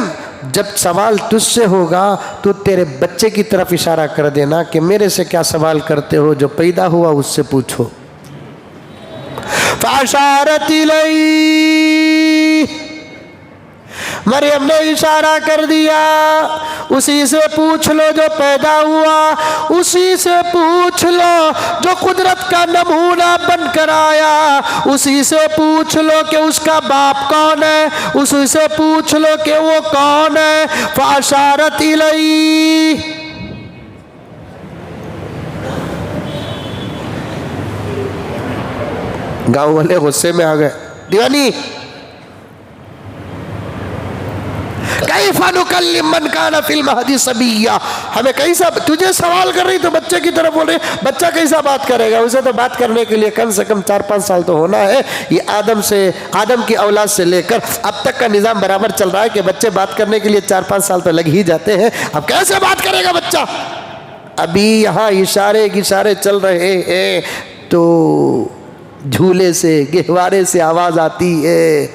جب سوال تجھ سے ہوگا تو تیرے بچے کی طرف اشارہ کر دینا کہ میرے سے کیا سوال کرتے ہو، جو پیدا ہوا اس سے پوچھو. فَأَشَارَتْ إِلَيْهِ، مریم نے اشارہ کر دیا، اسی سے پوچھ لو جو پیدا ہوا، اسی سے پوچھ لو جو قدرت کا نمونہ بن کر آیا، اسی سے پوچھ لو کہ اس کا باپ کون ہے، اسی سے پوچھ لو کہ وہ کون ہے. فَأَشَارَتْ إِلَيْهِ، گاؤں والے غصے میں آ گئے، دیوانی کیف نکلم من کان فی المہد صبیا، ہمیں کیسا، تجھے سوال کر رہی تو بچے کی طرف بول رہی، بچہ کیسا بات کرے گا، اسے تو بات کرنے کے لیے کم سے کم 4-5 سال تو ہونا ہے. یہ آدم کی اولاد سے لے کر اب تک کا نظام برابر چل رہا ہے کہ بچے بات کرنے کے لیے 4-5 سال تو لگ ہی جاتے ہیں، اب کیسے بات کرے گا بچہ. ابھی یہاں اشارے چل رہے ہیں تو جھولے سے گہوارے سے آواز آتی ہے،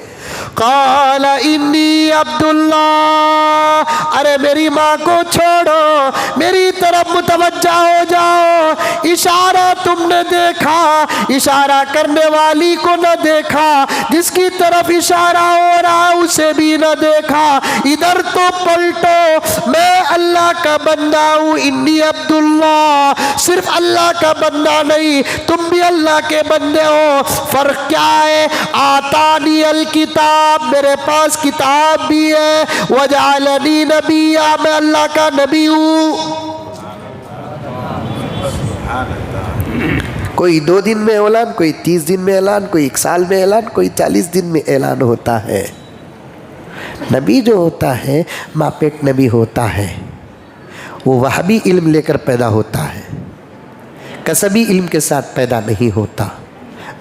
قال انی عبداللہ، ارے میری ماں کو چھوڑو، میری طرف متوجہ ہو جاؤ. اشارہ تم نے دیکھا، اشارہ کرنے والی کو نہ دیکھا، جس کی طرف اشارہ ہو رہا اسے بھی نہ دیکھا. ادھر تو پلٹو، میں اللہ کا بندہ ہوں، انی عبداللہ، صرف اللہ کا بندہ نہیں، تم بھی اللہ کے بندے ہو. فرق کیا ہے؟ آتانی الکتاب، میرے پاس کتاب بھی ہے، وجعلنی نبیا، میں اللہ کا نبی ہوں. کوئی 2 دن میں اعلان، کوئی 30 دن میں اعلان، کوئی 1 سال میں اعلان، کوئی 40 دن میں اعلان ہوتا ہے. نبی جو ہوتا ہے ماپیٹ نبی ہوتا ہے، وہ وہابی علم لے کر پیدا ہوتا ہے، کسبی علم کے ساتھ پیدا نہیں ہوتا.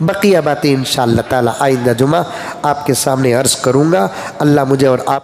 بقیہ باتیں انشاءاللہ تعالی آئندہ جمعہ آپ کے سامنے عرض کروں گا. اللہ مجھے اور آپ